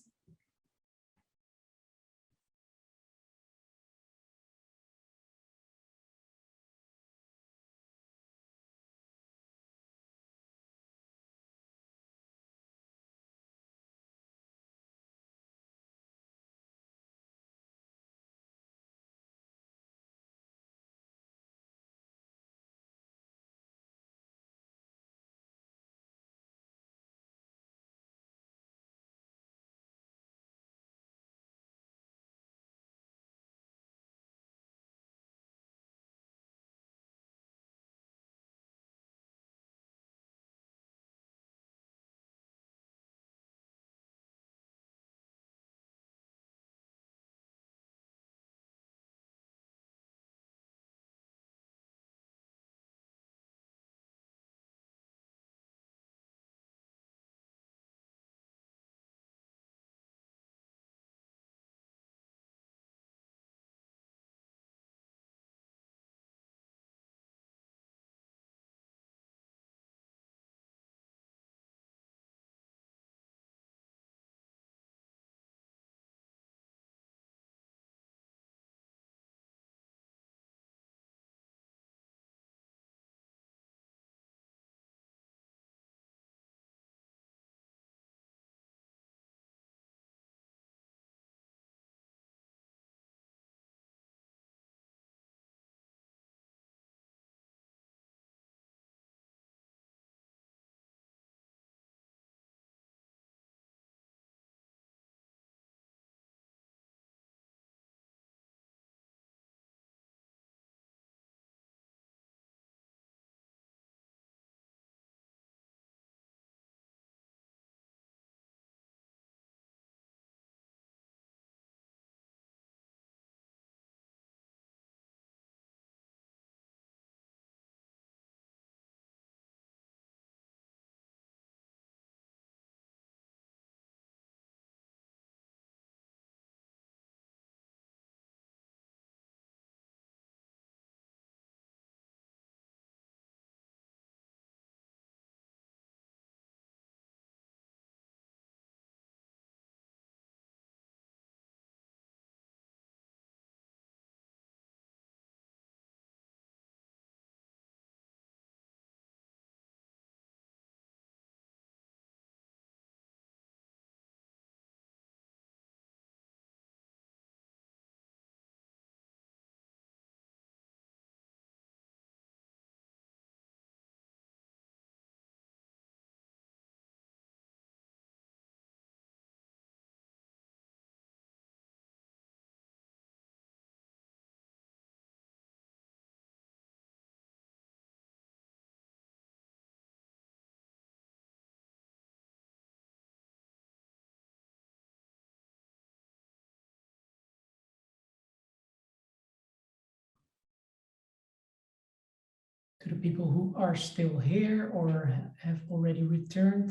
the people who are still here or have already returned.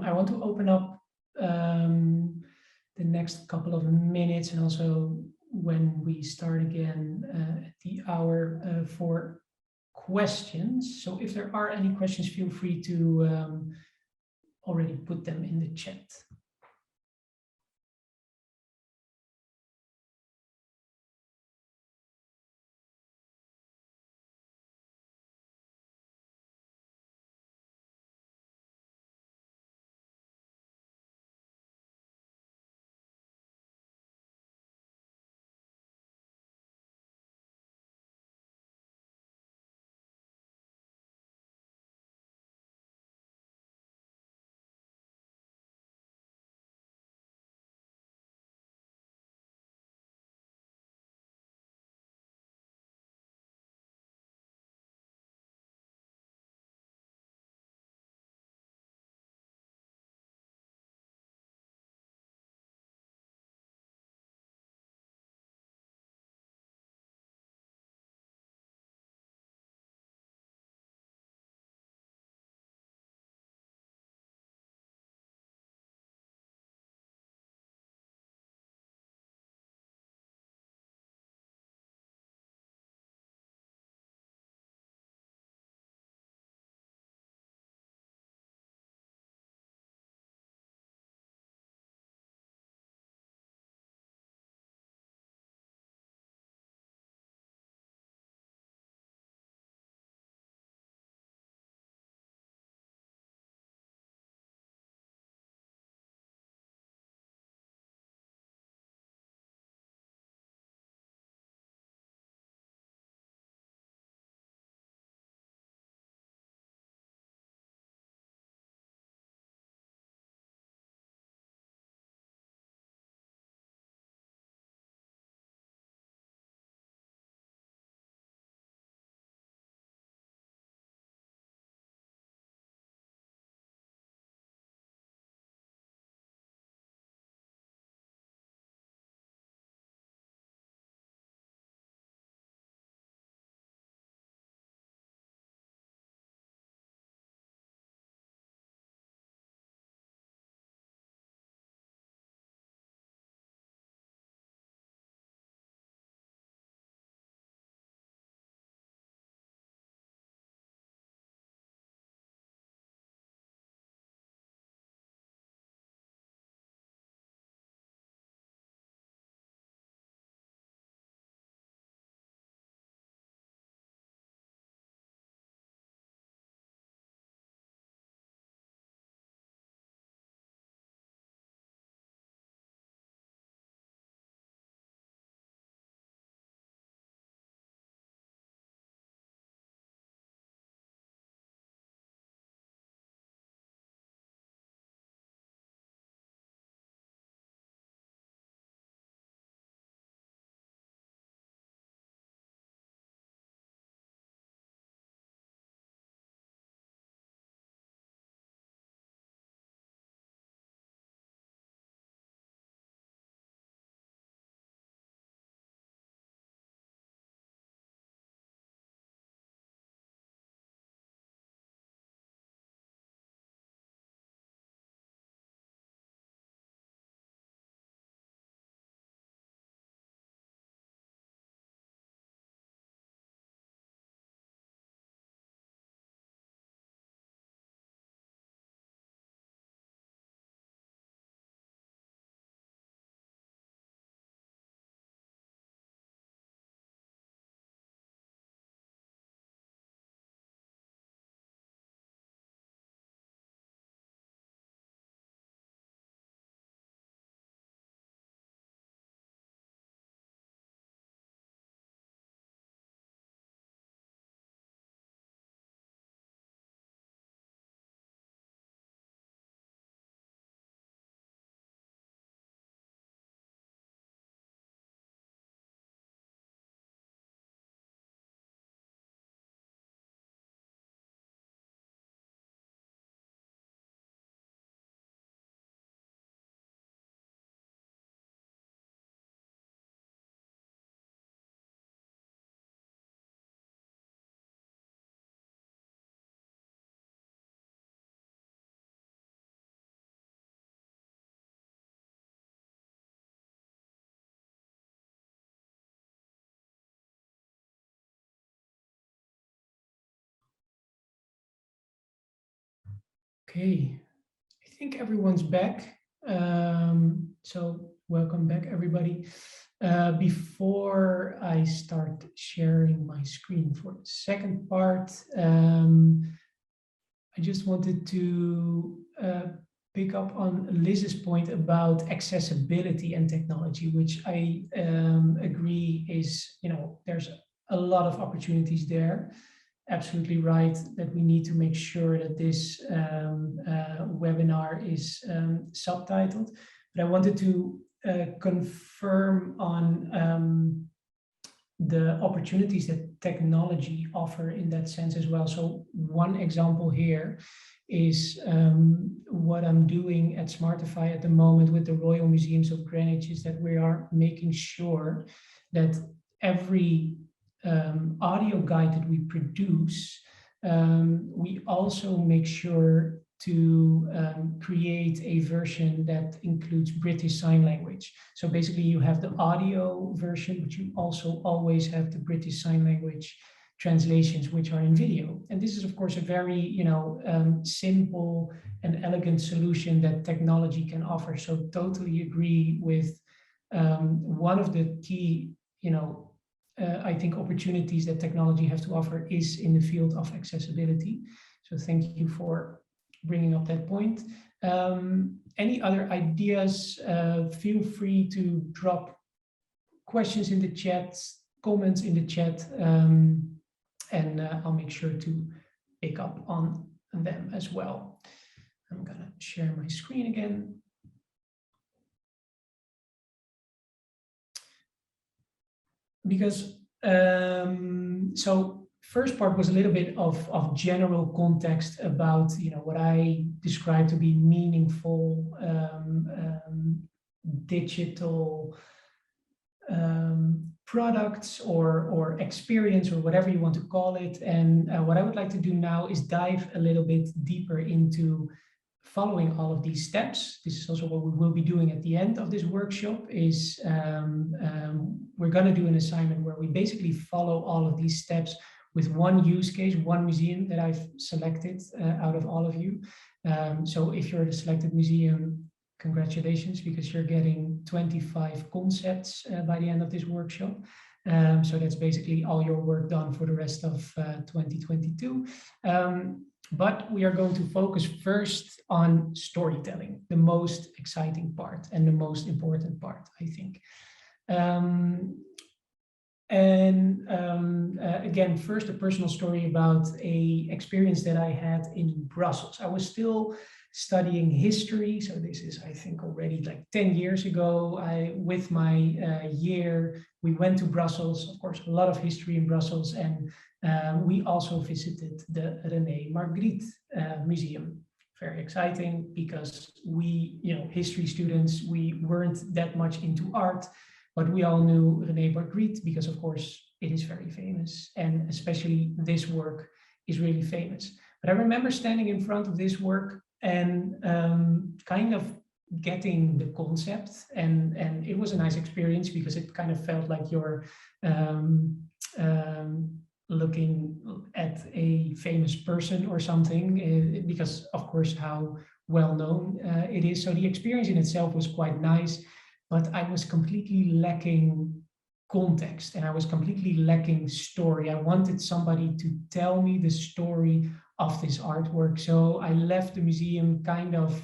I want to open up the next couple of minutes, and also when we start again at the hour for questions. So if there are any questions, feel free to already put them in the chat. Okay, I think everyone's back. So welcome back, everybody. Before I start sharing my screen for the second part, I just wanted to pick up on Liz's point about accessibility and technology, which I agree is, there's a lot of opportunities there. Absolutely right that we need to make sure that this webinar is subtitled. But I wanted to confirm on the opportunities that technology offer in that sense as well. So one example here is what I'm doing at Smartify at the moment with the Royal Museums of Greenwich is that we are making sure that every audio guide that we produce, we also make sure to create a version that includes British Sign Language. So basically you have the audio version, but you also always have the British Sign Language translations, which are in video. And this is of course a very, simple and elegant solution that technology can offer. So totally agree with one of the key, I think opportunities that technology has to offer is in the field of accessibility. So thank you for bringing up that point. Any other ideas? Feel free to drop questions in the chat, comments in the chat, and I'll make sure to pick up on them as well. I'm gonna share my screen again. Because, so first part was a little bit of general context about, what I describe to be meaningful digital products or experience or whatever you want to call it. And what I would like to do now is dive a little bit deeper into following all of these steps. This is also what we will be doing at the end of this workshop is we're going to do an assignment where we basically follow all of these steps with one use case, one museum that I've selected out of all of you. So if you're the selected museum, congratulations, because you're getting 25 concepts by the end of this workshop. So that's basically all your work done for the rest of 2022. But we are going to focus first on storytelling, the most exciting part and the most important part, I think. Again, first a personal story about an experience that I had in Brussels. I was still studying history, so this is, I think, already like 10 years ago. With my year, we went to Brussels, of course, a lot of history in Brussels, and we also visited the Renee Magritte Museum. Very exciting because we, history students, we weren't that much into art, but we all knew Renee Magritte because, of course, it is very famous, and especially this work is really famous. But I remember standing in front of this work and kind of getting the concept, and it was a nice experience because it kind of felt like you're looking at a famous person or something, because of course how well known it is. So the experience in itself was quite nice, but I was completely lacking context and I was completely lacking story. I wanted somebody to tell me the story of this artwork. So I left the museum kind of,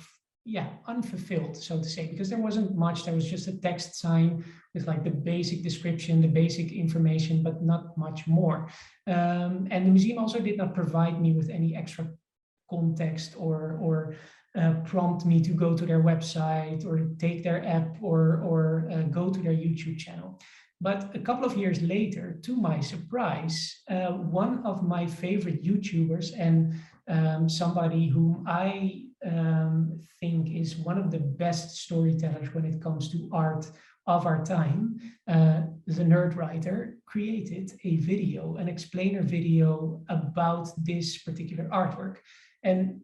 unfulfilled, so to say, because there wasn't much. There was just a text sign with like the basic description, the basic information, but not much more. And the museum also did not provide me with any extra context or prompt me to go to their website or take their app or go to their YouTube channel. But a couple of years later, to my surprise, one of my favorite YouTubers and somebody whom I think is one of the best storytellers when it comes to art of our time, the Nerd Writer, created a video, an explainer video about this particular artwork. And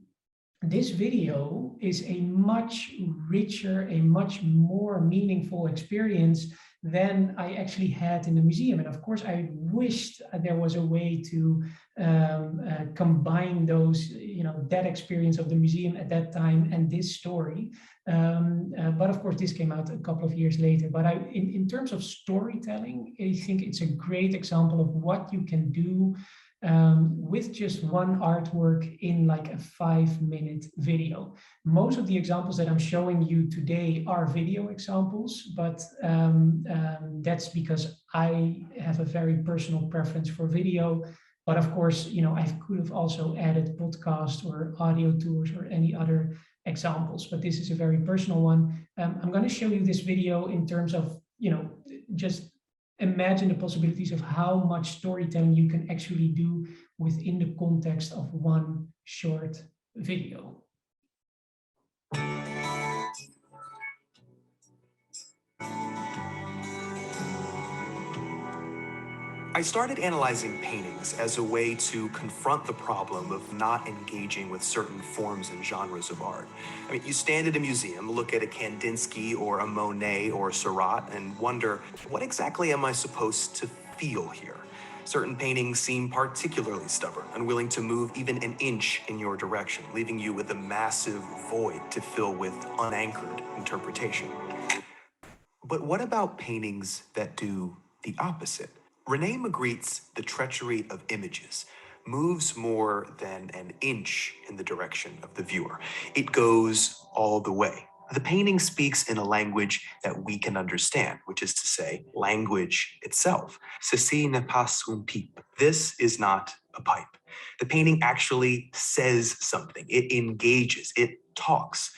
this video is a much richer, a much more meaningful experience than I actually had in the museum. And of course, I wished there was a way to combine those, that experience of the museum at that time and this story. But of course, this came out a couple of years later. But in terms of storytelling, I think it's a great example of what you can do with just one artwork in like a 5-minute video. Most of the examples that I'm showing you today are video examples, but that's because I have a very personal preference for video. But of course, I could have also added podcast or audio tours or any other examples, but this is a very personal one. I'm going to show you this video in terms of, just imagine the possibilities of how much storytelling you can actually do within the context of one short video. I started analyzing paintings as a way to confront the problem of not engaging with certain forms and genres of art. I mean, you stand at a museum, look at a Kandinsky or a Monet or a Seurat, and wonder, what exactly am I supposed to feel here? Certain paintings seem particularly stubborn, unwilling to move even an inch in your direction, leaving you with a massive void to fill with unanchored interpretation. But what about paintings that do the opposite? Renee Magritte's The Treachery of Images moves more than an inch in the direction of the viewer. It goes all the way. The painting speaks in a language that we can understand, which is to say, language itself. Ceci n'est pas une pipe. This is not a pipe. The painting actually says something. It engages. It talks.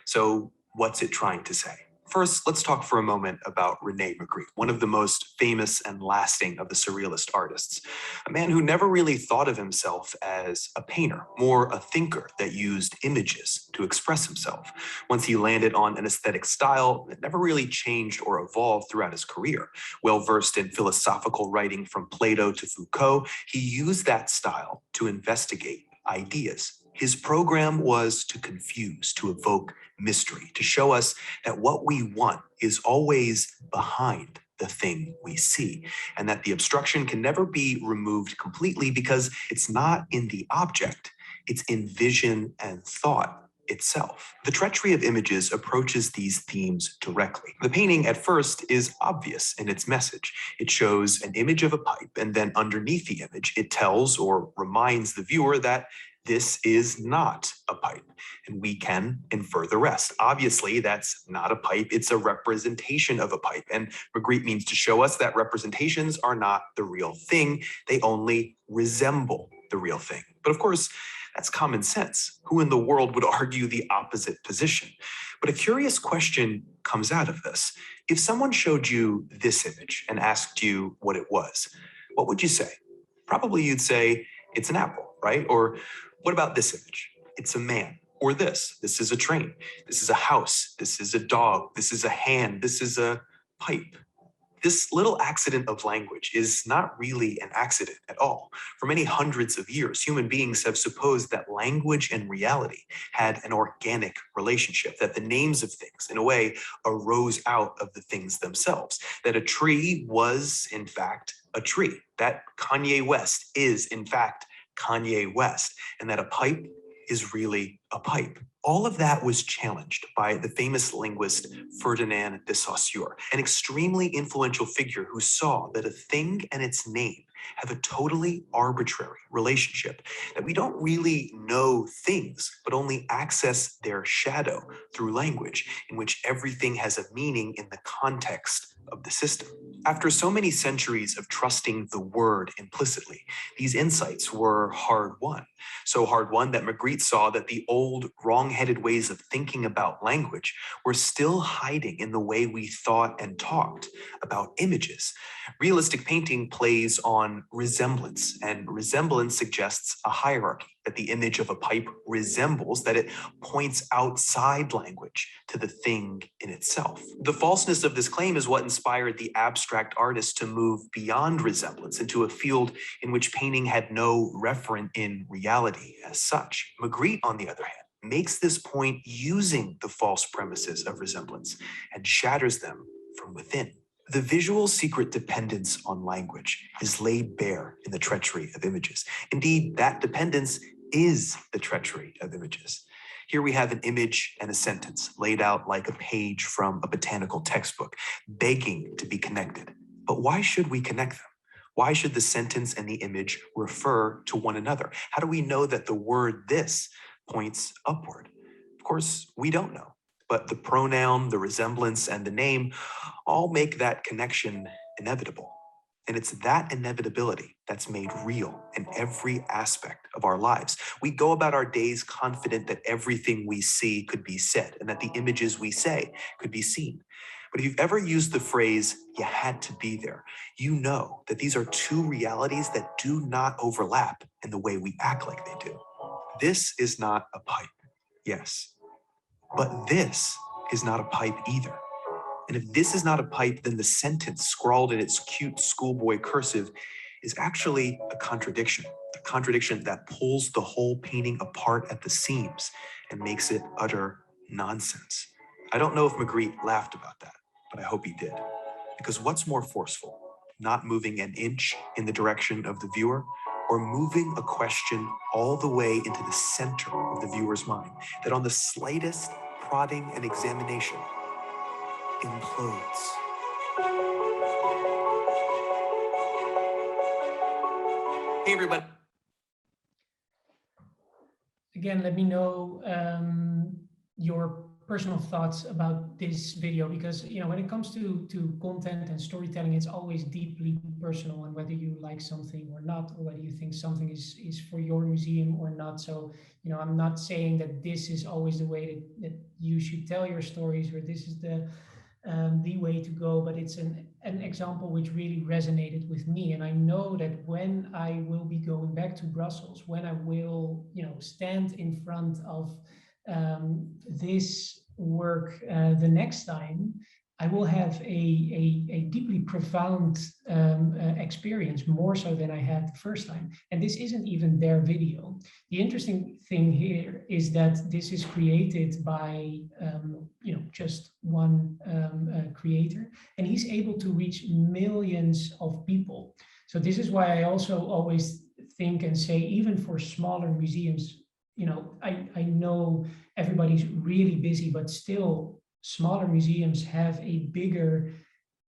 So what's it trying to say? First, let's talk for a moment about Renee Magritte, one of the most famous and lasting of the surrealist artists. A man who never really thought of himself as a painter, more a thinker that used images to express himself. Once he landed on an aesthetic style, it never really changed or evolved throughout his career. Well-versed in philosophical writing from Plato to Foucault, he used that style to investigate ideas. His program was to confuse, to evoke mystery, to show us that what we want is always behind the thing we see, and that the obstruction can never be removed completely because it's not in the object, it's in vision and thought itself. The Treachery of Images approaches these themes directly. The painting at first is obvious in its message. It shows an image of a pipe, and then underneath the image, it tells or reminds the viewer that this is not a pipe, and we can infer the rest. Obviously, that's not a pipe, it's a representation of a pipe, and Magritte means to show us that representations are not the real thing, they only resemble the real thing. But of course, that's common sense. Who in the world would argue the opposite position? But a curious question comes out of this. If someone showed you this image and asked you what it was, what would you say? Probably you'd say, it's an apple, right? Or what about this image? It's a man. Or this is a train. This is a house. This is a dog. This is a hand. This is a pipe. This little accident of language is not really an accident at all. For many hundreds of years, human beings have supposed that language and reality had an organic relationship, that the names of things, in a way, arose out of the things themselves, that a tree was, in fact, a tree, that Kanye West is, in fact, Kanye West, and that a pipe is really a pipe. All of that was challenged by the famous linguist Ferdinand de Saussure, an extremely influential figure who saw that a thing and its name have a totally arbitrary relationship, that we don't really know things, but only access their shadow through language, in which everything has a meaning in the context of the system. After so many centuries of trusting the word implicitly, these insights were hard won. So hard won that Magritte saw that the old wrong-headed ways of thinking about language were still hiding in the way we thought and talked about images. Realistic painting plays on resemblance, and resemblance suggests a hierarchy, that the image of a pipe resembles, that it points outside language to the thing in itself. The falseness of this claim is what inspired the abstract artist to move beyond resemblance into a field in which painting had no referent in reality as such. Magritte, on the other hand, makes this point using the false premises of resemblance and shatters them from within. The visual secret dependence on language is laid bare in the treachery of images. Indeed, that dependence is the treachery of images. Here we have an image and a sentence laid out like a page from a botanical textbook, begging to be connected. But why should we connect them? Why should the sentence and the image refer to one another? How do we know that the word "this" points upward? Of course, we don't know, but the pronoun, the resemblance, and the name all make that connection inevitable. And it's that inevitability that's made real in every aspect of our lives. We go about our days confident that everything we see could be said and that the images we say could be seen. But if you've ever used the phrase, "you had to be there," you know that these are two realities that do not overlap in the way we act like they do. This is not a pipe, yes, but this is not a pipe either. And if this is not a pipe, then the sentence scrawled in its cute schoolboy cursive is actually a contradiction that pulls the whole painting apart at the seams and makes it utter nonsense. I don't know if Magritte laughed about that, but I hope he did. Because what's more forceful, not moving an inch in the direction of the viewer, or moving a question all the way into the center of the viewer's mind, that on the slightest prodding and examination, implodes. Hey, everybody. Again, let me know your personal thoughts about this video, because when it comes to content and storytelling, it's always deeply personal, and whether you like something or not, or whether you think something is for your museum or not. So I'm not saying that this is always the way that you should tell your stories, or this is the way to go, but it's an example which really resonated with me. And I know that when I will be going back to Brussels, when I will stand in front of this work the next time, I will have a deeply profound experience, more so than I had the first time. And this isn't even their video. The interesting thing here is that this is created by just one creator, and he's able to reach millions of people. So this is why I also always think and say, even for smaller museums, I know everybody's really busy, but still smaller museums have a bigger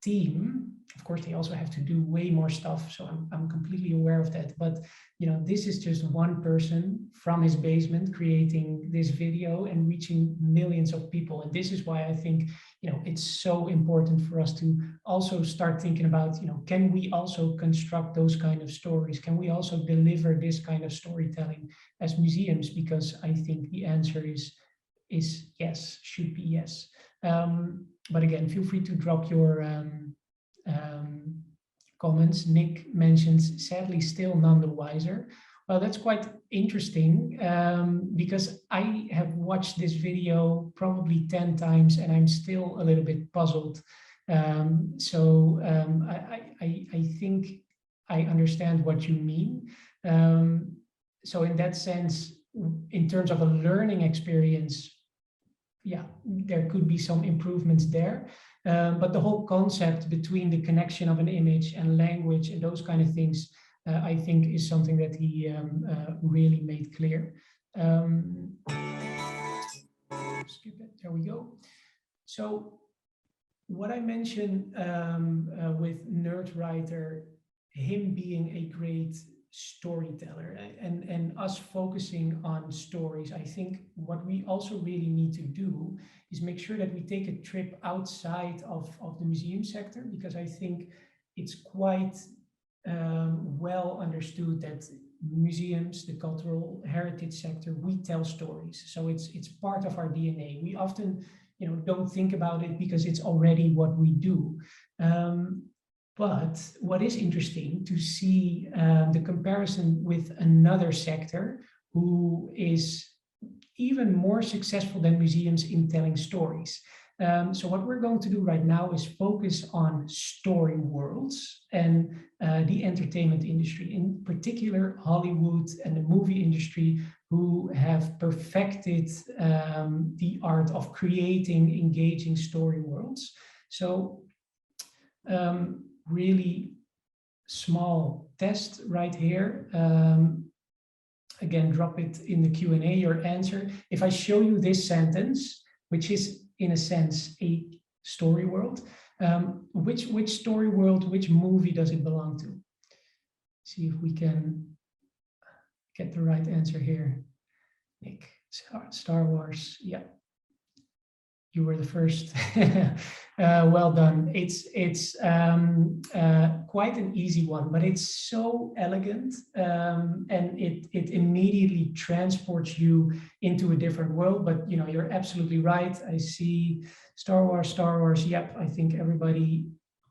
team. Of course, they also have to do way more stuff, so I'm completely aware of that. But this is just one person from his basement creating this video and reaching millions of people. And this is why I think it's so important for us to also start thinking about can we also construct those kind of stories? Can we also deliver this kind of storytelling as museums? Because I think the answer is yes, should be yes. But again, feel free to drop your comments. Nick mentions, sadly, still none the wiser. Well, that's quite interesting, because I have watched this video probably 10 times and I'm still a little bit puzzled. I think I understand what you mean. So in that sense, in terms of a learning experience, yeah, there could be some improvements there. But the whole concept between the connection of an image and language and those kind of things, I think is something that he really made clear. Skip it, there we go. So what I mentioned with Nerdwriter, him being a great storyteller and us focusing on stories, I think what we also really need to do is make sure that we take a trip outside of the museum sector, because I think it's quite well understood that museums, the cultural heritage sector, we tell stories. So it's part of our DNA. We often don't think about it because it's already what we do. But what is interesting to see the comparison with another sector who is even more successful than museums in telling stories. So what we're going to do right now is focus on story worlds and the entertainment industry, in particular Hollywood and the movie industry, who have perfected the art of creating engaging story worlds. So really small test right here. Again, drop it in the Q&A, your answer. If I show you this sentence, which is in a sense a story world, which story world, which movie does it belong to? See if we can get the right answer here. Nick, Star Wars, yeah. You were the first. Well done. It's quite an easy one, but it's so elegant, and it immediately transports you into a different world. But you know, you're absolutely right. I see Star Wars. Yep, I think everybody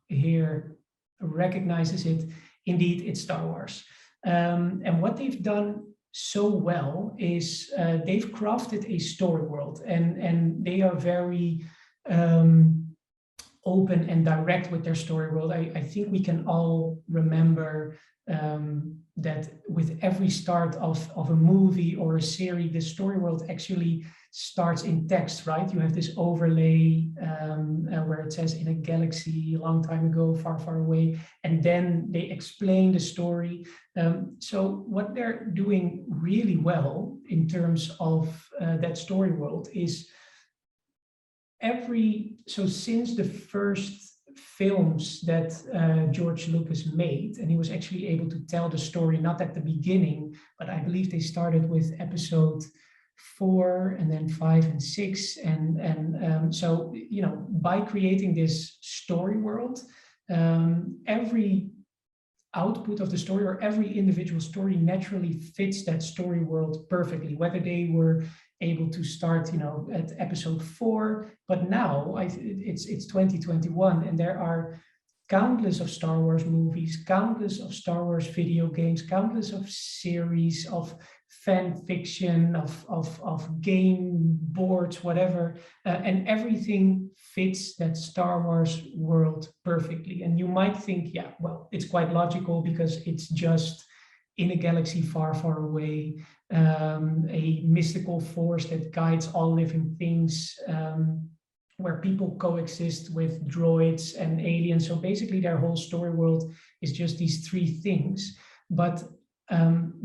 here recognizes it. Indeed, it's Star Wars. And what they've done so well is they've crafted a story world, and they are very open and direct with their story world. I think we can all remember that with every start of a movie or a series, the story world actually starts in text, right? You have this overlay where it says in a galaxy a long time ago, far, far away, and then they explain the story. So what they're doing really well in terms of that story world is since the first films that George Lucas made, and he was actually able to tell the story not at the beginning, but I believe they started with episode 4 and then 5 and 6, and so you know, by creating this story world, every output of the story or every individual story naturally fits that story world perfectly, whether they were able to start, you know, at episode 4, but now it's 2021, and there are countless of Star Wars movies, countless of Star Wars video games, countless of series, of fan fiction, of game boards, whatever, and everything fits that Star Wars world perfectly. And you might think, yeah, well, it's quite logical because it's just in a galaxy far, far away, a mystical force that guides all living things, where people coexist with droids and aliens. So basically their whole story world is just these 3 things. But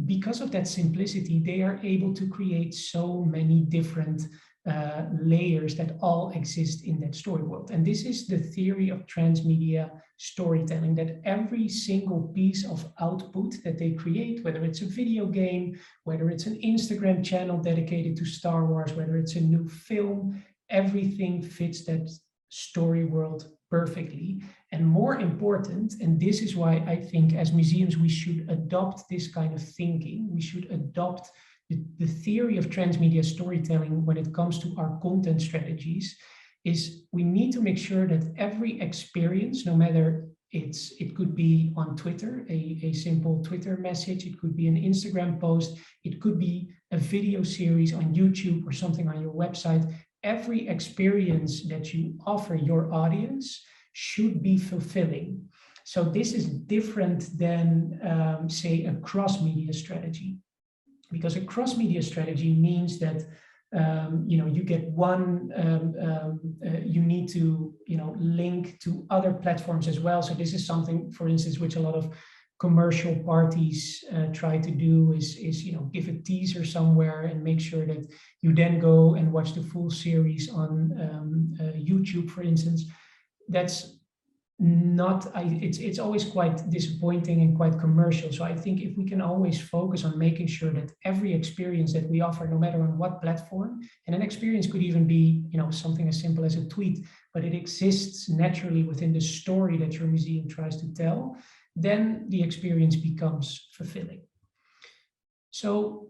because of that simplicity, they are able to create so many different layers that all exist in that story world. And this is the theory of transmedia storytelling, that every single piece of output that they create, whether it's a video game, whether it's an Instagram channel dedicated to Star Wars, whether it's a new film, everything fits that story world perfectly. And more important, and this is why I think as museums we should adopt this kind of thinking, we should adopt the theory of transmedia storytelling when it comes to our content strategies, is we need to make sure that every experience, no matter it could be on Twitter, a simple Twitter message, it could be an Instagram post, it could be a video series on YouTube or something on your website, every experience that you offer your audience should be fulfilling. So this is different than, say, a cross-media strategy, because a cross-media strategy means that you know, you get one, you need to, you know, link to other platforms as well. So this is something, for instance, which a lot of commercial parties try to do is, you know, give a teaser somewhere and make sure that you then go and watch the full series on YouTube, for instance. That's not, it's always quite disappointing and quite commercial. So I think if we can always focus on making sure that every experience that we offer, no matter on what platform, and an experience could even be, you know, something as simple as a tweet, but it exists naturally within the story that your museum tries to tell, then the experience becomes fulfilling. So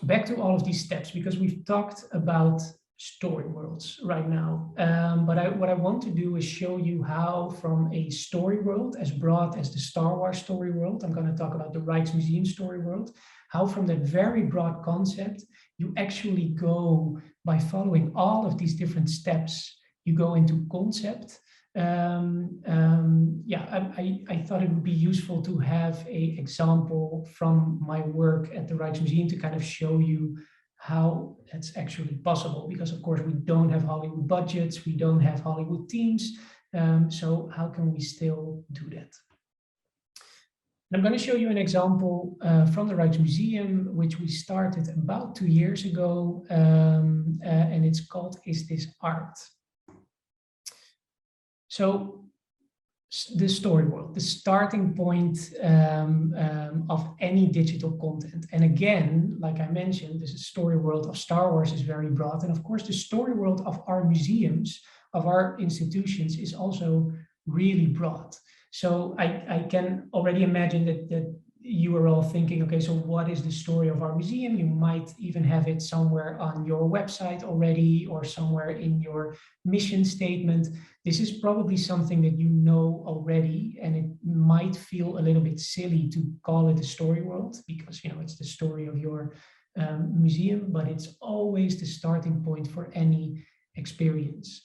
back to all of these steps, because we've talked about story worlds right now. But what I want to do is show you how from a story world as broad as the Star Wars story world, I'm going to talk about the Rijksmuseum story world, how from that very broad concept, you actually go by following all of these different steps, you go into concept, I thought it would be useful to have an example from my work at the Rijksmuseum to kind of show you how that's actually possible, because of course we don't have Hollywood budgets, we don't have Hollywood teams, so how can we still do that? And I'm going to show you an example from the Rijksmuseum, which we started about 2 years ago, and it's called Is This Art? So the story world, the starting point of any digital content. And again, like I mentioned, this story world of Star Wars is very broad. And of course, the story world of our museums, of our institutions, is also really broad. So I can already imagine that you are all thinking, okay, so what is the story of our museum? You might even have it somewhere on your website already, or somewhere in your mission statement. This is probably something that you know already, and it might feel a little bit silly to call it a story world, because it's the story of your museum, but it's always the starting point for any experience.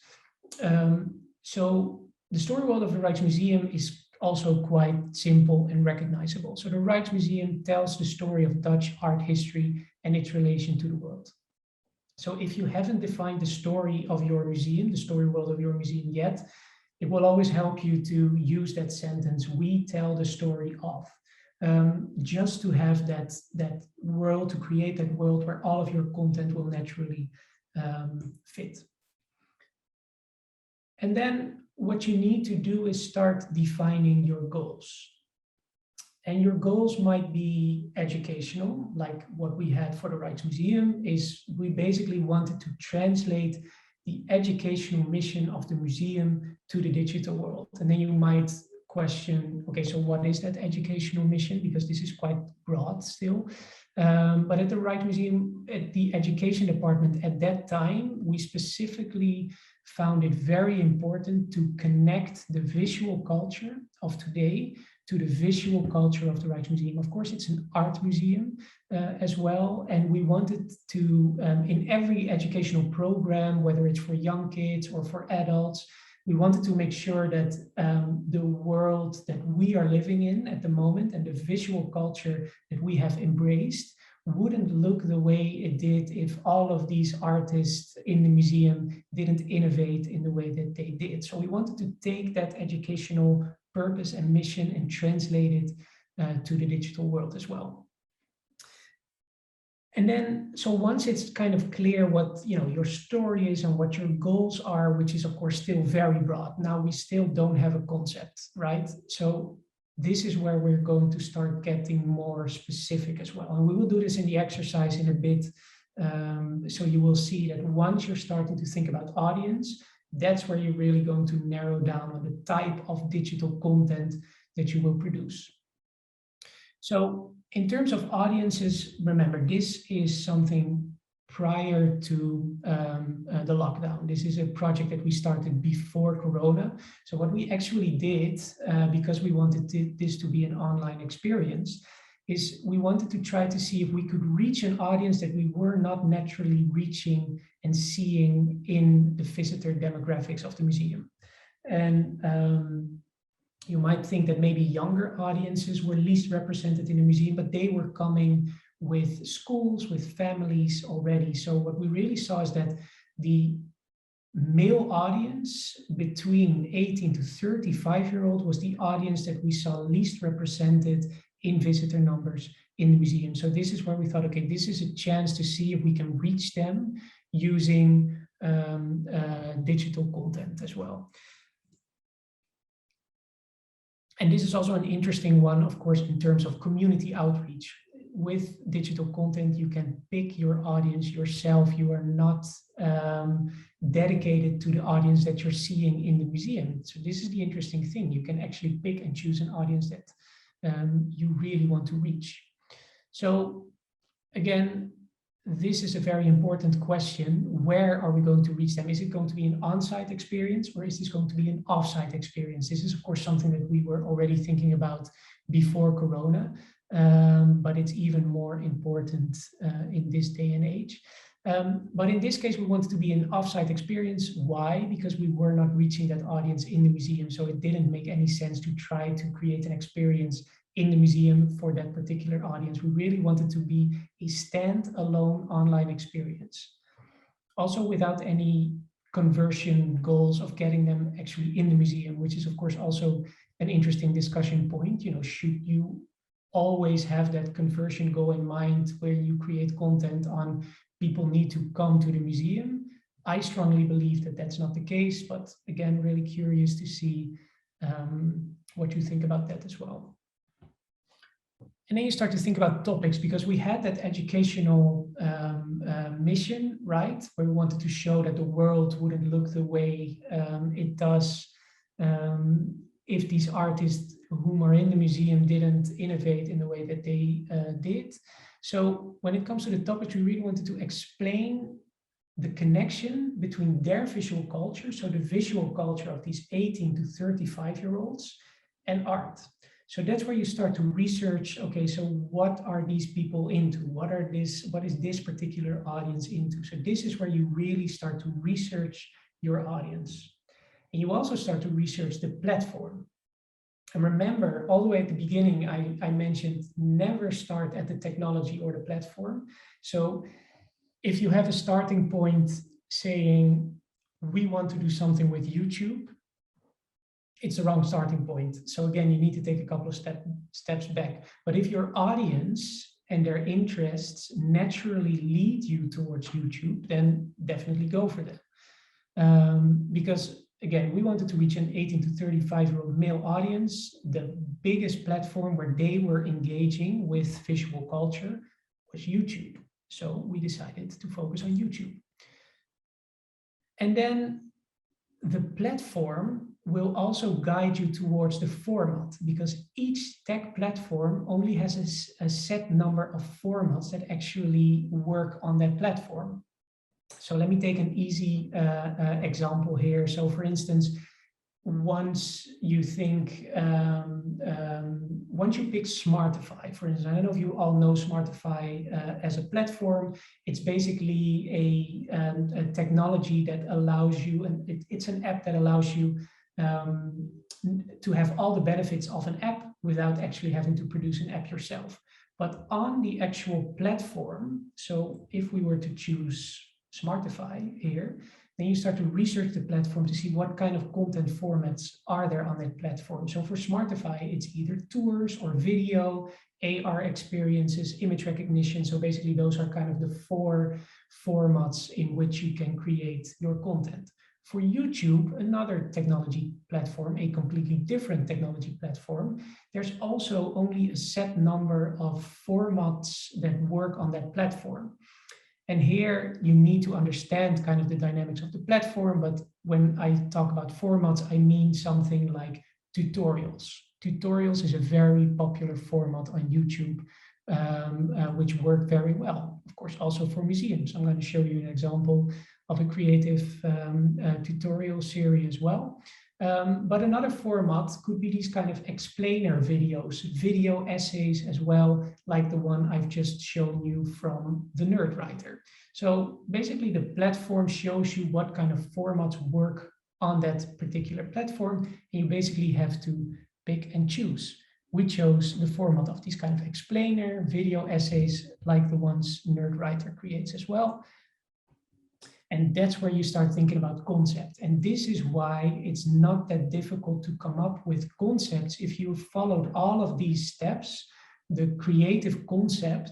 So the story world of the Rijksmuseum is also quite simple and recognizable. So the Rijksmuseum tells the story of Dutch art history and its relation to the world. So if you haven't defined the story of your museum, the story world of your museum yet, it will always help you to use that sentence, we tell the story of, just to have that world, to create that world where all of your content will naturally fit. And then what you need to do is start defining your goals. And your goals might be educational, like what we had for the Rijksmuseum is we basically wanted to translate the educational mission of the museum to the digital world. And then you might question, okay, so what is that educational mission? Because this is quite broad still. But at the Rijksmuseum, at the education department at that time, we specifically found it very important to connect the visual culture of today to the visual culture of the Rijksmuseum. Of course, it's an art museum as well. And we wanted to, in every educational program, whether it's for young kids or for adults, we wanted to make sure that the world that we are living in at the moment and the visual culture that we have embraced wouldn't look the way it did if all of these artists in the museum didn't innovate in the way that they did. So we wanted to take that educational purpose and mission and translate it to the digital world as well. And then, so once it's kind of clear what your story is and what your goals are, which is of course still very broad. Now we still don't have a concept, right? So this is where we're going to start getting more specific as well. And we will do this in the exercise in a bit. So you will see that once you're starting to think about audience, that's where you're really going to narrow down on the type of digital content that you will produce. So in terms of audiences, remember, this is something prior to the lockdown. This is a project that we started before Corona. So what we actually did, because we wanted this to be an online experience, is we wanted to try to see if we could reach an audience that we were not naturally reaching and seeing in the visitor demographics of the museum. And you might think that maybe younger audiences were least represented in the museum, but they were coming with schools, with families already. So what we really saw is that the male audience between 18 to 35-year-old was the audience that we saw least represented in visitor numbers in the museum. So this is where we thought, okay, this is a chance to see if we can reach them using digital content as well. And this is also an interesting one, of course, in terms of community outreach. With digital content, you can pick your audience yourself. You are not dedicated to the audience that you're seeing in the museum. So this is the interesting thing. You can actually pick and choose an audience that you really want to reach. So again, this is a very important question. Where are we going to reach them? Is it going to be an on-site experience, or is this going to be an off-site experience? This is, of course, something that we were already thinking about before Corona, but it's even more important in this day and age. But in this case, we wanted to be an offsite experience. Why? Because we were not reaching that audience in the museum. So it didn't make any sense to try to create an experience in the museum for that particular audience. We really wanted to be a standalone online experience. Also without any conversion goals of getting them actually in the museum, which is of course also an interesting discussion point. You know, should you always have that conversion goal in mind where you create content on people need to come to the museum? I strongly believe that that's not the case, but again, really curious to see what you think about that as well. And then you start to think about topics, because we had that educational mission, right? Where we wanted to show that the world wouldn't look the way it does if these artists whom are in the museum didn't innovate in the way that they did. So when it comes to the topics, we really wanted to explain the connection between their visual culture, so the visual culture of these 18 to 35-year-olds, and art. So that's where you start to research, okay, so what are these people into? What is this particular audience into? So this is where you really start to research your audience. And you also start to research the platform. And remember, all the way at the beginning, I mentioned never start at the technology or the platform. So if you have a starting point saying, we want to do something with YouTube, it's the wrong starting point. So again, you need to take a couple of steps back. But if your audience and their interests naturally lead you towards YouTube, then definitely go for that. Because again, we wanted to reach an 18 to 35-year-old male audience. The biggest platform where they were engaging with visual culture was YouTube. So we decided to focus on YouTube. And then the platform will also guide you towards the format, because each tech platform only has a set number of formats that actually work on that platform. So let me take an easy example here. So for instance, once you think, once you pick Smartify, for instance, I don't know if you all know Smartify as a platform. It's basically a technology that allows you, and it's an app that allows you to have all the benefits of an app without actually having to produce an app yourself. But on the actual platform, so if we were to choose Smartify here, then you start to research the platform to see what kind of content formats are there on that platform. So for Smartify, it's either tours or video, AR experiences, image recognition. So basically those are kind of the 4 formats in which you can create your content. For YouTube, another technology platform, a completely different technology platform, there's also only a set number of formats that work on that platform. And here you need to understand kind of the dynamics of the platform. But when I talk about formats, I mean something like tutorials. Tutorials is a very popular format on YouTube, which work very well, of course, also for museums. I'm going to show you an example of a creative tutorial series as well. But another format could be these kind of explainer videos, video essays as well, like the one I've just shown you from the Nerd Writer. So basically the platform shows you what kind of formats work on that particular platform, and you basically have to pick and choose. We chose the format of these kind of explainer video essays, like the ones Nerd Writer creates as well. And that's where you start thinking about concept. And this is why it's not that difficult to come up with concepts. If you followed all of these steps, the creative concept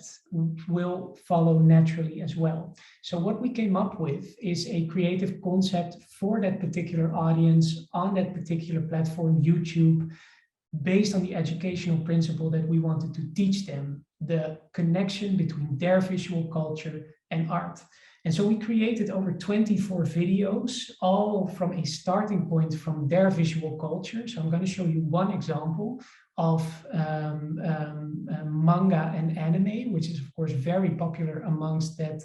will follow naturally as well. So what we came up with is a creative concept for that particular audience on that particular platform, YouTube, based on the educational principle that we wanted to teach them, the connection between their visual culture and art. And so we created over 24 videos, all from a starting point from their visual culture. So I'm going to show you one example of manga and anime, which is of course very popular amongst that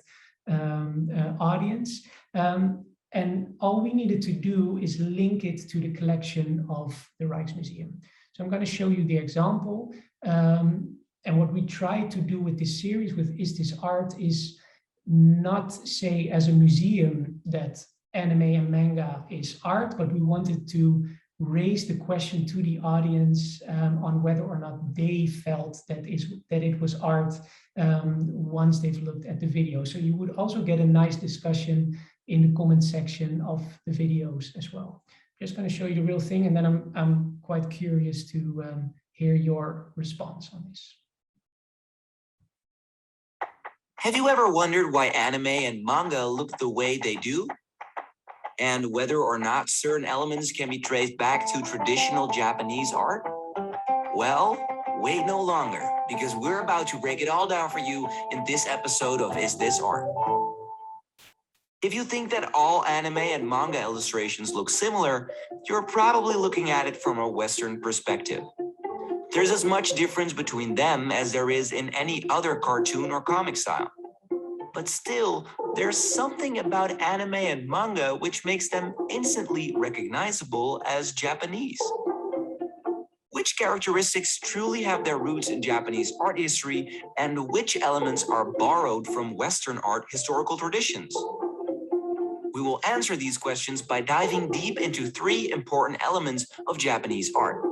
audience. And all we needed to do is link it to the collection of the Rijksmuseum. So I'm going to show you the example. And what we try to do with this series, with Is This Art, is not say as a museum that anime and manga is art, but we wanted to raise the question to the audience on whether or not they felt that it was art once they've looked at the video. So you would also get a nice discussion in the comment section of the videos as well. I'm just going to show you the real thing, and then I'm quite curious to hear your response on this. Have you ever wondered why anime and manga look the way they do? And whether or not certain elements can be traced back to traditional Japanese art? Well, wait no longer, because we're about to break it all down for you in this episode of Is This Art? If you think that all anime and manga illustrations look similar, you're probably looking at it from a Western perspective. There's as much difference between them as there is in any other cartoon or comic style. But still, there's something about anime and manga which makes them instantly recognizable as Japanese. Which characteristics truly have their roots in Japanese art history, and which elements are borrowed from Western art historical traditions? We will answer these questions by diving deep into 3 important elements of Japanese art.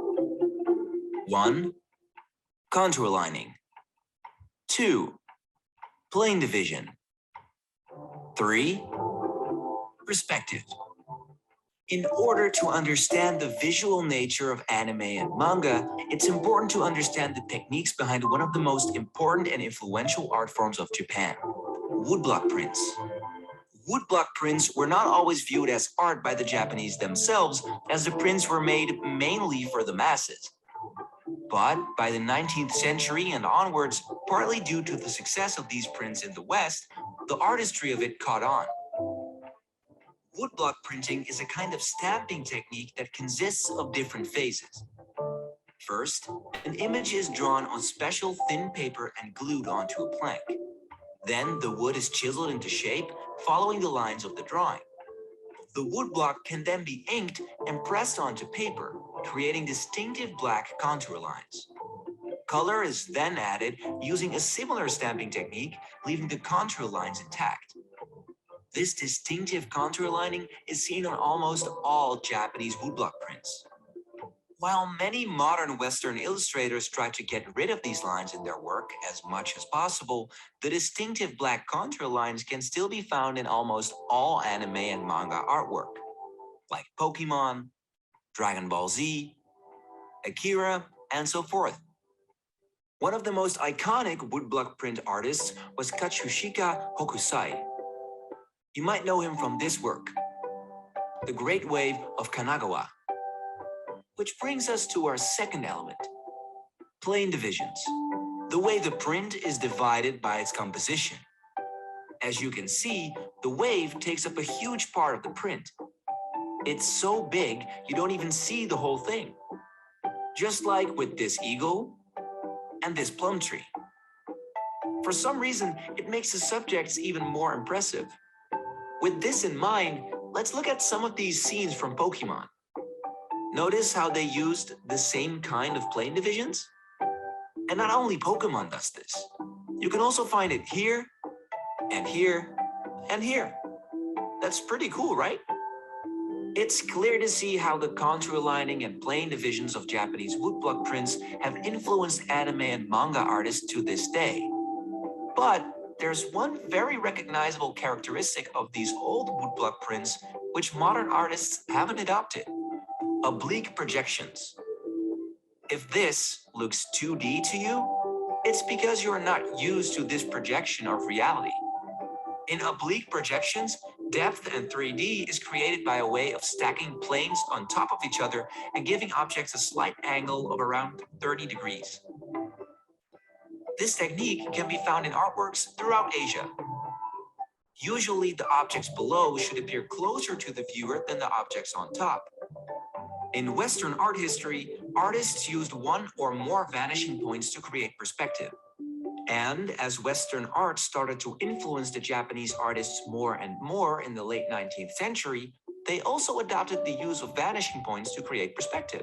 1. Contour lining. 2. Plane division. 3. Perspective. In order to understand the visual nature of anime and manga, it's important to understand the techniques behind one of the most important and influential art forms of Japan, woodblock prints. Woodblock prints were not always viewed as art by the Japanese themselves, as the prints were made mainly for the masses. But by the 19th century and onwards, partly due to the success of these prints in the West, the artistry of it caught on. Woodblock printing is a kind of stamping technique that consists of different phases. First, an image is drawn on special thin paper and glued onto a plank. Then the wood is chiseled into shape, following the lines of the drawing. The woodblock can then be inked and pressed onto paper, creating distinctive black contour lines. Color is then added using a similar stamping technique, leaving the contour lines intact. This distinctive contour lining is seen on almost all Japanese woodblock prints. While many modern Western illustrators try to get rid of these lines in their work as much as possible, the distinctive black contour lines can still be found in almost all anime and manga artwork, like Pokemon, Dragon Ball Z, Akira, and so forth. One of the most iconic woodblock print artists was Kachika Hokusai. You might know him from this work, The Great Wave of Kanagawa. Which brings us to our second element, plane divisions, the way the print is divided by its composition. As you can see, the wave takes up a huge part of the print. It's so big, you don't even see the whole thing. Just like with this eagle and this plum tree. For some reason, it makes the subjects even more impressive. With this in mind, let's look at some of these scenes from Pokemon. Notice how they used the same kind of plane divisions? And not only Pokemon does this. You can also find it here, and here, and here. That's pretty cool, right? It's clear to see how the contour lining and plane divisions of Japanese woodblock prints have influenced anime and manga artists to this day. But there's one very recognizable characteristic of these old woodblock prints which modern artists haven't adopted. Oblique projections. If this looks 2D to you, it's because you're not used to this projection of reality. In oblique projections, depth and 3D is created by a way of stacking planes on top of each other and giving objects a slight angle of around 30 degrees. This technique can be found in artworks throughout Asia. Usually, the objects below should appear closer to the viewer than the objects on top. In Western art history, artists used one or more vanishing points to create perspective. And as Western art started to influence the Japanese artists more and more in the late 19th century, they also adopted the use of vanishing points to create perspective.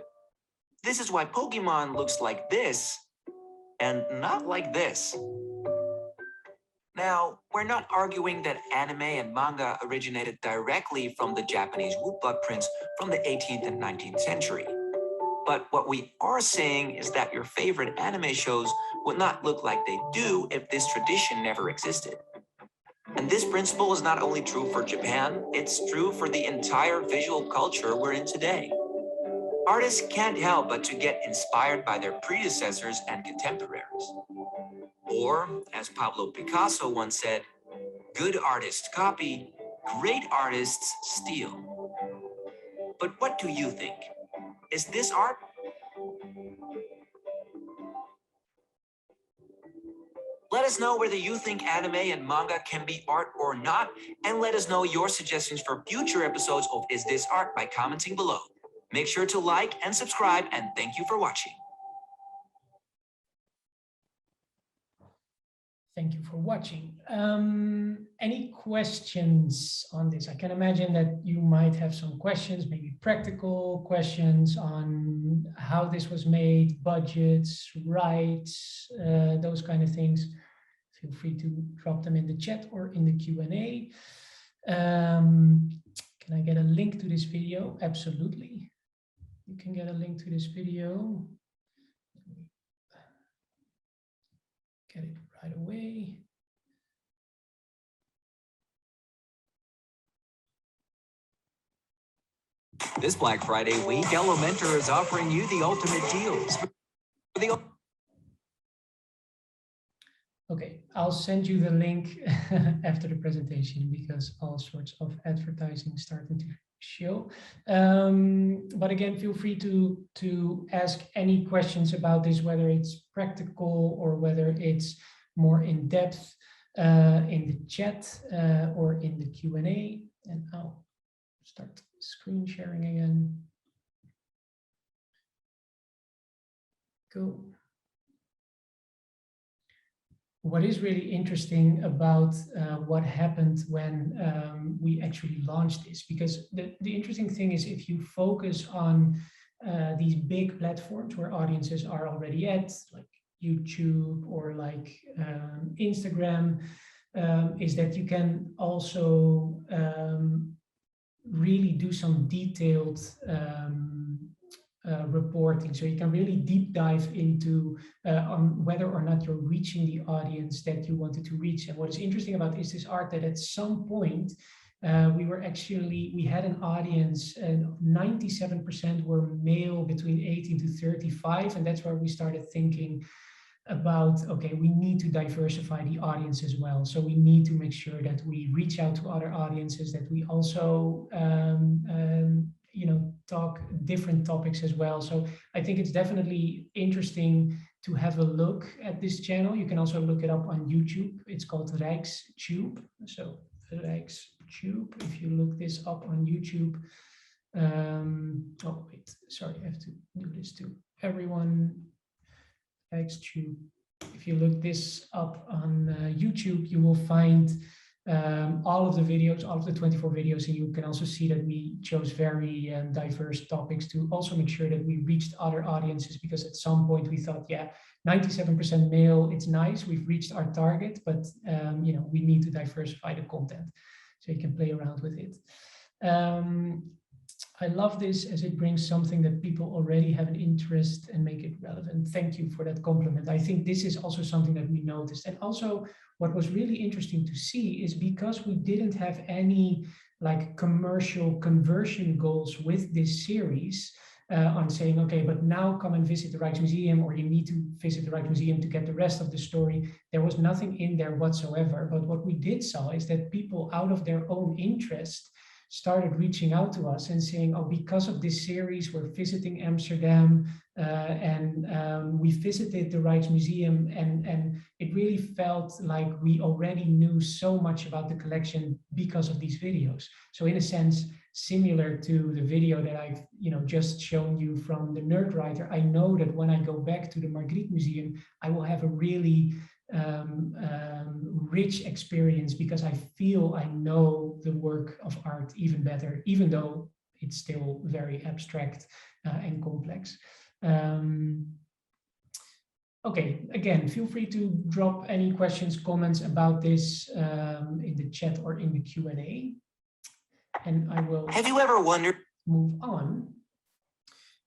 This is why Pokemon looks like this and not like this. Now, we're not arguing that anime and manga originated directly from the Japanese woodblock prints from the 18th and 19th century. But what we are saying is that your favorite anime shows would not look like they do if this tradition never existed. And this principle is not only true for Japan, it's true for the entire visual culture we're in today. Artists can't help but to get inspired by their predecessors and contemporaries. Or, as Pablo Picasso once said, good artists copy, great artists steal. But what do you think? Is this art? Let us know whether you think anime and manga can be art or not, and let us know your suggestions for future episodes of Is This Art by commenting below. Make sure to like and subscribe, and thank you for watching. Thank you for watching. Any questions on this? I can imagine that you might have some questions, maybe practical questions on how this was made, budgets, rights, those kind of things. Feel free to drop them in the chat or in the Q&A. Can I get a link to this video? Absolutely. You can get a link to this video. Get it right away. This Black Friday week, Elementor is offering you the ultimate deals. Okay, I'll send you the link after the presentation because all sorts of advertising starting to show. But again, feel free to ask any questions about this, whether it's practical or whether it's more in depth in the chat or in the Q&A. And I'll start screen sharing again. Go. What is really interesting about what happened when we actually launched this, because the interesting thing is if you focus on these big platforms where audiences are already at, like YouTube or like Instagram, is that you can also really do some detailed reporting. So you can really deep dive into on whether or not you're reaching the audience that you wanted to reach. And what is interesting about Is This Art that at some point we had an audience and 97% were male between 18 to 35. And that's where we started thinking about, okay, we need to diversify the audience as well. So we need to make sure that we reach out to other audiences, that we also talk different topics as well. So I think it's definitely interesting to have a look at this channel. You can also look it up on YouTube. It's called Rijkstube. So Rijkstube, if you look this up on YouTube. Oh, wait, sorry, I have to do this to everyone. Rijkstube. If you look this up on YouTube, you will find all of the videos, all of the 24 videos, and you can also see that we chose very diverse topics to also make sure that we reached other audiences, because at some point we thought, yeah, 97% male, it's nice, we've reached our target, but we need to diversify the content, so you can play around with it. I love this as it brings something that people already have an interest and make it relevant. Thank you for that compliment. I think this is also something that we noticed. And also what was really interesting to see is because we didn't have any like commercial conversion goals with this series on saying, okay, but now come and visit the Rijksmuseum, or you need to visit the Rijksmuseum to get the rest of the story. There was nothing in there whatsoever. But what we did saw is that people out of their own interest started reaching out to us and saying, oh, because of this series, we're visiting Amsterdam and we visited the Rijksmuseum, and it really felt like we already knew so much about the collection because of these videos. So in a sense, similar to the video that I've just shown you from the Nerdwriter, I know that when I go back to the Magritte Museum, I will have a really rich experience, because I feel I know the work of art even better, even though it's still very abstract and complex. Okay, again, feel free to drop any questions, comments about this in the chat or in the Q&A. And I will Have you ever wondered? Move on.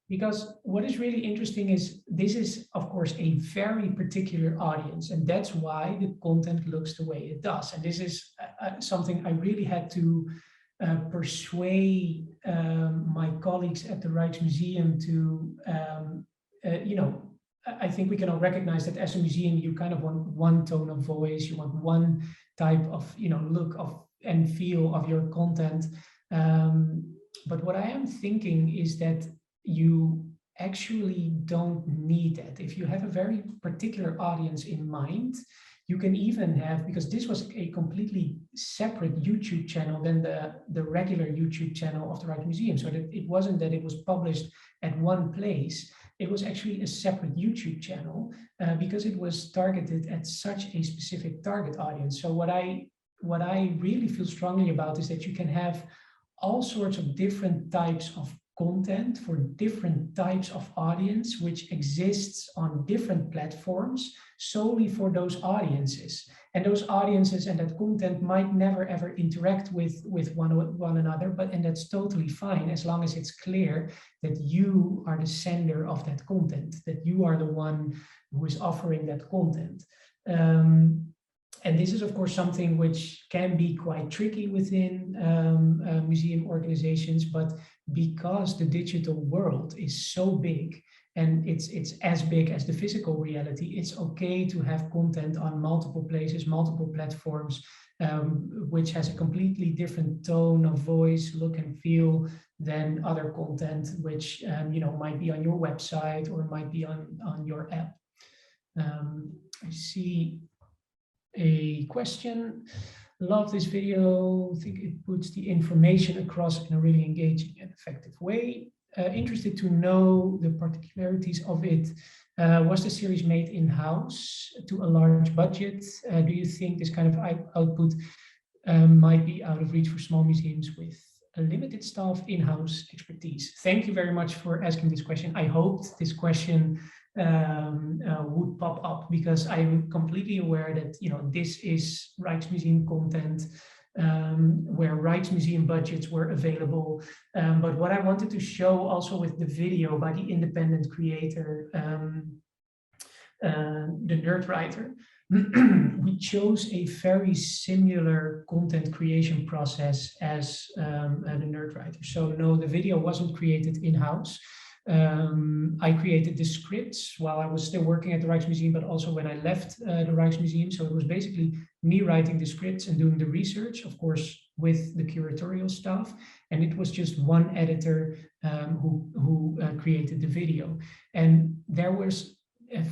Because what is really interesting is this is, of course, a very particular audience, and that's why the content looks the way it does. And this is something I really had to persuade my colleagues at the Rijksmuseum to, I think we can all recognize that as a museum, you kind of want one tone of voice, you want one type of, look of and feel of your content. But what I am thinking is that you actually don't need that. If you have a very particular audience in mind, you can even have, because this was a completely separate YouTube channel than the regular YouTube channel of the Rijksmuseum. So that it wasn't that it was published at one place. It was actually a separate YouTube channel because it was targeted at such a specific target audience. So what I really feel strongly about is that you can have all sorts of different types of content for different types of audience, which exists on different platforms solely for those audiences. And those audiences and that content might never ever interact with one another, and that's totally fine as long as it's clear that you are the sender of that content, that you are the one who is offering that content. And this is, of course, something which can be quite tricky within museum organizations, but because the digital world is so big and it's as big as the physical reality, it's okay to have content on multiple places, multiple platforms, which has a completely different tone of voice, look and feel than other content, which might be on your website or might be on your app. I see a question. Love this video. I think it puts the information across in a really engaging and effective way. Interested to know the particularities of it. Was the series made in-house to a large budget? Do you think this kind of output might be out of reach for small museums with a limited staff, in-house expertise? Thank you very much for asking this question. I hoped this question would pop up because I'm completely aware that this is Rijksmuseum content where Rijksmuseum budgets were available. But what I wanted to show also with the video by the independent creator, the Nerdwriter, we chose a very similar content creation process as the Nerdwriter. So no, the video wasn't created in-house. I created the scripts while I was still working at the Rijksmuseum, but also when I left the Rijksmuseum. So it was basically me writing the scripts and doing the research, of course, with the curatorial staff. And it was just one editor who created the video. And there was,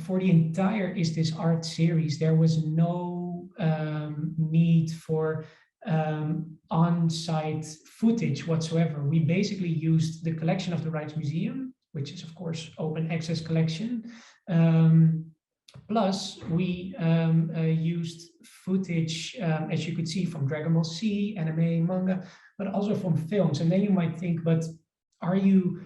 for the entire Is This Art series, there was no need for on-site footage whatsoever. We basically used the collection of the Rijksmuseum, which is, of course, open access collection. Plus, we used footage, as you could see, from Dragon Ball Z, anime, manga, but also from films. And then you might think, but are you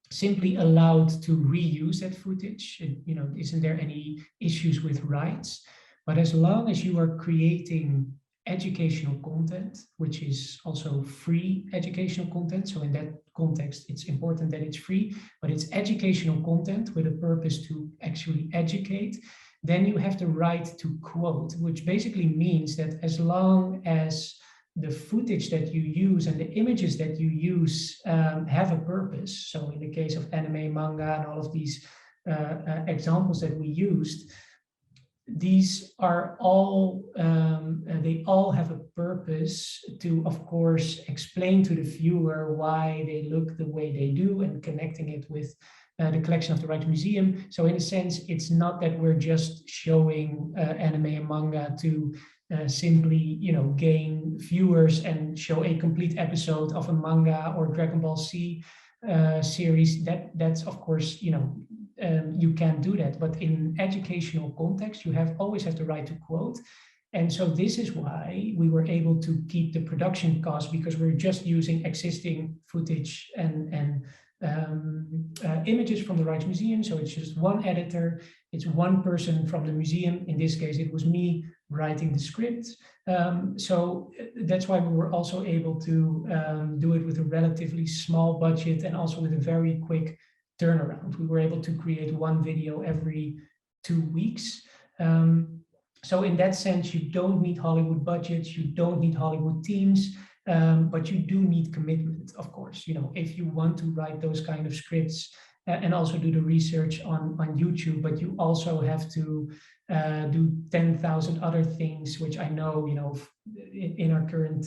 simply allowed to reuse that footage? Isn't there any issues with rights? But as long as you are creating educational content, which is also free educational content. So in that context, it's important that it's free, but it's educational content with a purpose to actually educate. Then you have the right to quote, which basically means that as long as the footage that you use and the images that you use have a purpose. So in the case of anime, manga, and all of these examples that we used, these are all, they all have a purpose to, of course, explain to the viewer why they look the way they do and connecting it with the collection of the Rijksmuseum. So in a sense, it's not that we're just showing anime and manga to simply, gain viewers and show a complete episode of a manga or Dragon Ball Z series. That's of course, you can't do that, but in educational context, you always have the right to quote. And so this is why we were able to keep the production cost, because we're just using existing footage and images from the Rijksmuseum. So it's just one editor, It's one person from the museum. In this case, it was me writing the script. So that's why we were also able to do it with a relatively small budget and also with a very quick turnaround. We were able to create one video every 2 weeks. So in that sense, you don't need Hollywood budgets, you don't need Hollywood teams, but you do need commitment, of course. You know, if you want to write those kind of scripts and also do the research on YouTube, but you also have to do 10,000 other things, which I know, you know, in our current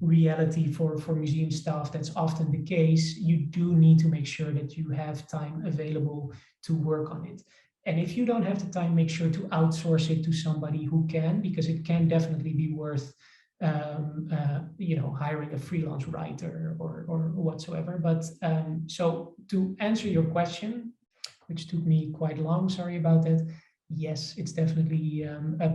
reality for museum staff, that's often the case. You do need to make sure that you have time available to work on it. And if you don't have the time, make sure to outsource it to somebody who can, because it can definitely be worth you know, hiring a freelance writer or whatsoever. But so to answer your question, which took me quite long, sorry about that. Yes, it's definitely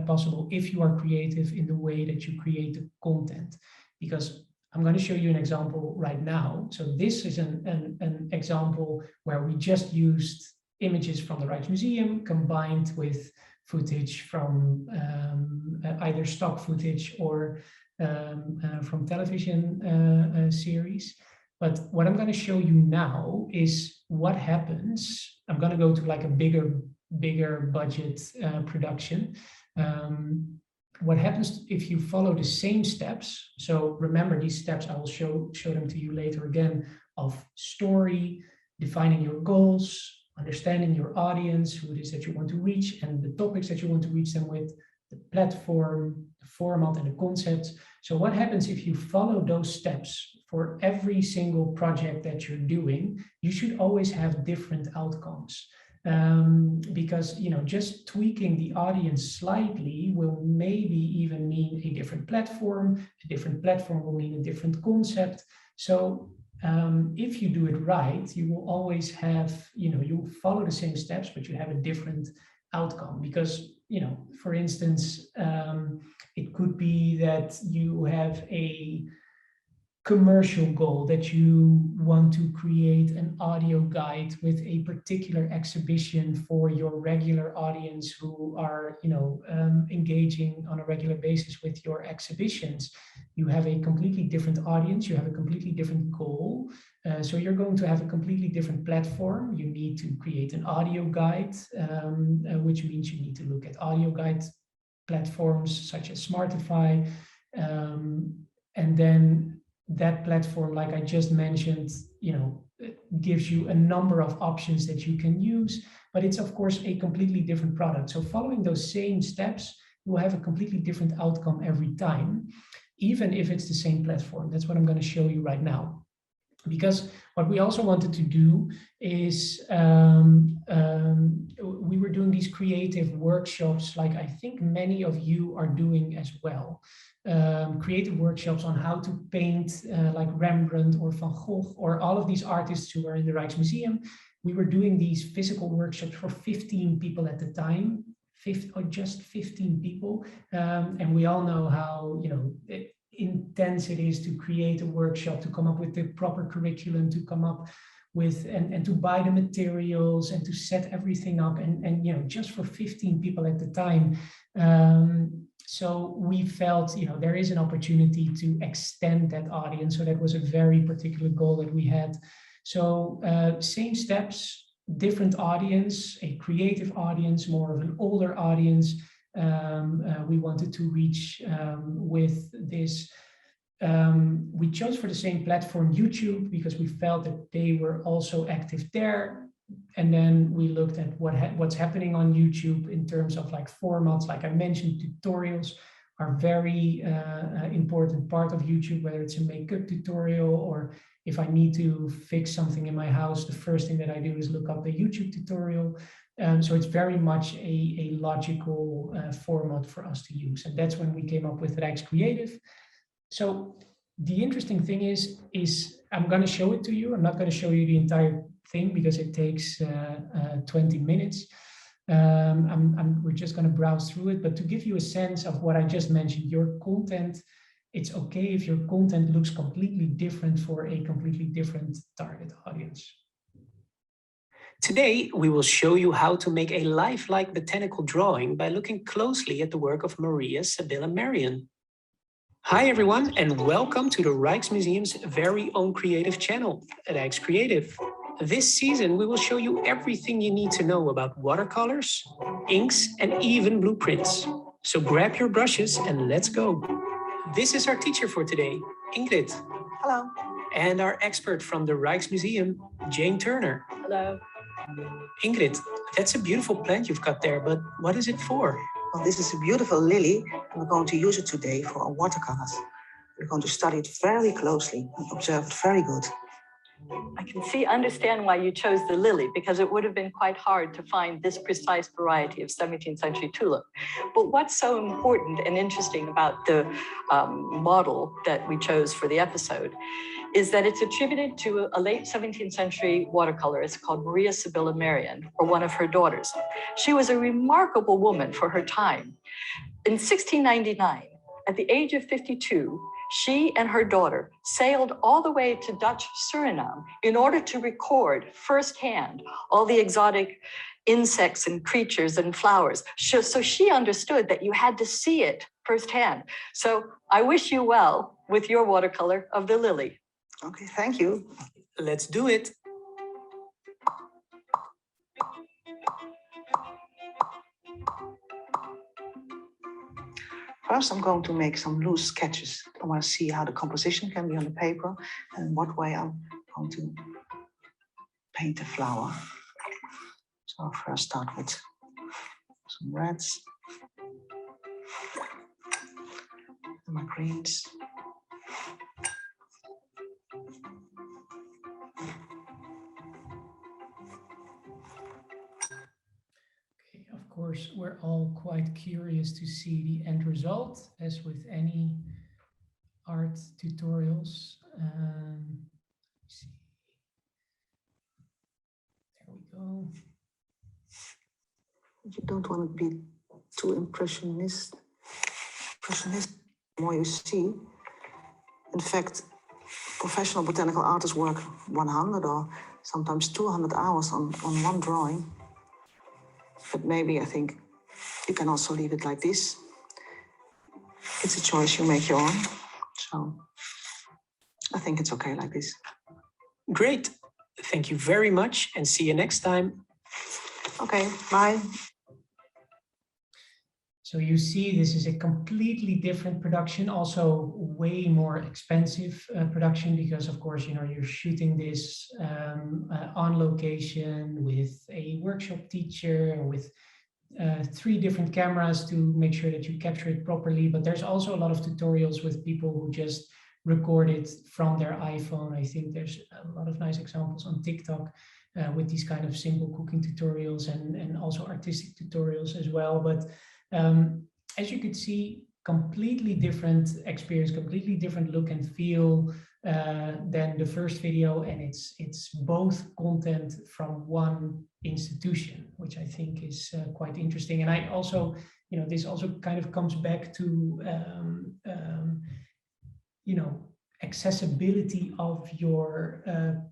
possible if you are creative in the way that you create the content. Because I'm going to show you an example right now. So this is an example where we just used images from the Rijksmuseum combined with footage from either stock footage or from television series. But what I'm going to show you now is what happens. I'm going to go to like a bigger budget production. What happens if you follow the same steps? So remember these steps, I will show them to you later again, of story, defining your goals, understanding your audience, who it is that you want to reach, and the topics that you want to reach them with, the platform, the format, and the concepts. So what happens if you follow those steps for every single project that you're doing? You should always have different outcomes. Because, you know, just tweaking the audience slightly will maybe even mean a different platform. A different platform will mean a different concept. So if you do it right, you will always have, you know, you follow the same steps, but you have a different outcome. Because, you know, for instance, it could be that you have a commercial goal, that you want to create an audio guide with a particular exhibition for your regular audience who are, you know, engaging on a regular basis with your exhibitions. You have a completely different audience, you have a completely different goal. So you're going to have a completely different platform. You need to create an audio guide, which means you need to look at audio guide platforms such as Smartify. And then that platform, like I just mentioned, you know, gives you a number of options that you can use, but it's of course a completely different product. So following those same steps, you will have a completely different outcome every time, even if it's the same platform. That's what I'm going to show you right now. Because what we also wanted to do is we were doing these creative workshops, like I think many of you are doing as well. Creative workshops on how to paint like Rembrandt or Van Gogh or all of these artists who are in the Rijksmuseum. We were doing these physical workshops for 15 people at the time, just 15 people. And we all know how, you know, intense it is to create a workshop, to come up with the proper curriculum, to come up with and to buy the materials and to set everything up, and you know, just for 15 people at the time. So we felt, you know, there is an opportunity to extend that audience. So that was a very particular goal that we had. So same steps, different audience, a creative audience, more of an older audience. We wanted to reach with this. We chose for the same platform YouTube because we felt that they were also active there. And then we looked at what's happening on YouTube in terms of like formats. Like I mentioned, tutorials are very important part of YouTube, whether it's a makeup tutorial or if I need to fix something in my house, the first thing that I do is look up a YouTube tutorial. So it's very much a logical format for us to use. And that's when we came up with Rijkscreative. So the interesting thing is I'm going to show it to you. I'm not going to show you the entire thing because it takes 20 minutes. We're just going to browse through it. But to give you a sense of what I just mentioned, your content, it's okay if your content looks completely different for a completely different target audience. Today, we will show you how to make a lifelike botanical drawing by looking closely at the work of Maria Sibylla Marion. Hi everyone, and welcome to the Rijksmuseum's very own creative channel, Rijks Creative. This season, we will show you everything you need to know about watercolors, inks, and even blueprints. So grab your brushes and let's go. This is our teacher for today, Ingrid. Hello. And our expert from the Rijksmuseum, Jane Turner. Hello. Ingrid, that's a beautiful plant you've got there, but what is it for? Well, this is a beautiful lily, and we're going to use it today for our watercolors. We're going to study it very closely and observe it very good. I can understand why you chose the lily, because it would have been quite hard to find this precise variety of 17th century tulip. But what's so important and interesting about the model that we chose for the episode is that it's attributed to a late 17th century watercolorist called Maria Sibylla Marion, or one of her daughters. She was a remarkable woman for her time. In 1699, at the age of 52, she and her daughter sailed all the way to Dutch Suriname in order to record firsthand all the exotic insects and creatures and flowers. So she understood that you had to see it firsthand. So I wish you well with your watercolor of the lily. Okay, thank you. Let's do it. First, I'm going to make some loose sketches. I want to see how the composition can be on the paper and in what way I'm going to paint the flower. So I'll first start with some reds and my greens. Of course, we're all quite curious to see the end result, as with any art tutorials. Let's see. There we go. You don't want to be too impressionist. The more you see. In fact, professional botanical artists work 100 or sometimes 200 hours on one drawing. But maybe I think you can also leave it like this. It's a choice, you make your own. So I think it's okay like this. Great. Thank you very much and see you next time. Okay, bye. So you see, this is a completely different production, also way more expensive production, because of course, you're shooting this on location with a workshop teacher and with 3 different cameras to make sure that you capture it properly. But there's also a lot of tutorials with people who just record it from their iPhone. I think there's a lot of nice examples on TikTok with these kind of simple cooking tutorials and also artistic tutorials as well. But as you could see, completely different experience, completely different look and feel than the first video, and it's both content from one institution, which I think is quite interesting. And I also, this also kind of comes back to accessibility of your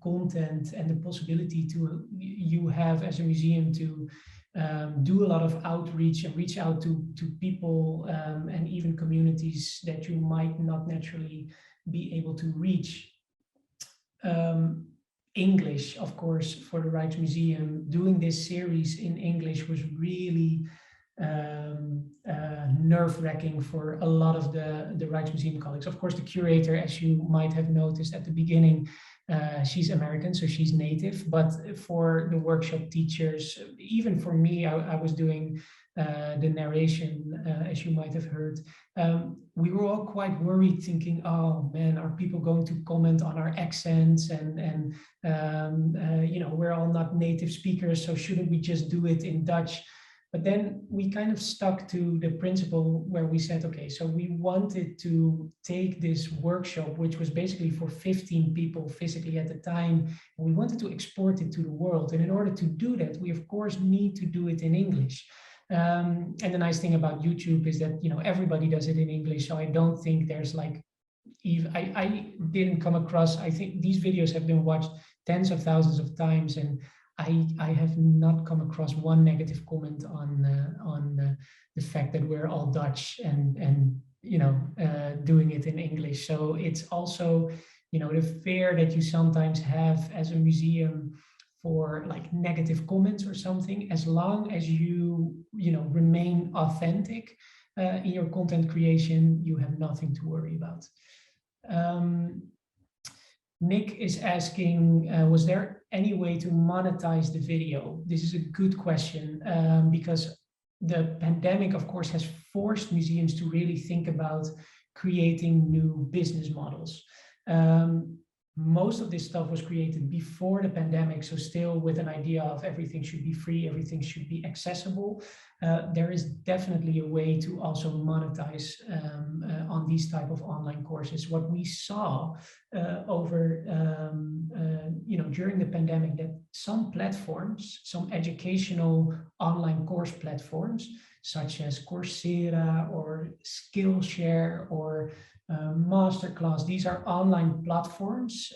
content and the possibility to you have as a museum to do a lot of outreach and reach out to people and even communities that you might not naturally be able to reach. English, of course, for the Rijksmuseum, doing this series in English was really nerve-wracking for a lot of the Rijksmuseum colleagues. Of course, the curator, as you might have noticed at the beginning, she's American, so she's native. But for the workshop teachers, even for me, I was doing the narration, as you might have heard. We were all quite worried, thinking, oh man, are people going to comment on our accents? And we're all not native speakers, so shouldn't we just do it in Dutch? But then we kind of stuck to the principle where we said, okay, so we wanted to take this workshop, which was basically for 15 people physically at the time, and we wanted to export it to the world. And in order to do that, we of course need to do it in English. And the nice thing about YouTube is that, everybody does it in English. So I don't think there's like, I didn't come across, I think these videos have been watched tens of thousands of times, and I have not come across one negative comment on the fact that we're all Dutch and you know, doing it in English. So it's also, you know, the fear that you sometimes have as a museum for like negative comments or something. As long as you know, remain authentic in your content creation, you have nothing to worry about. Nick is asking, was there any way to monetize the video? This is a good question, because the pandemic, of course, has forced museums to really think about creating new business models. Most of this stuff was created before the pandemic, so still with an idea of everything should be free, everything should be accessible. There is definitely a way to also monetize on these type of online courses. What we saw over, you know, during the pandemic, that some platforms, some educational online course platforms, such as Coursera or Skillshare or Masterclass, these are online platforms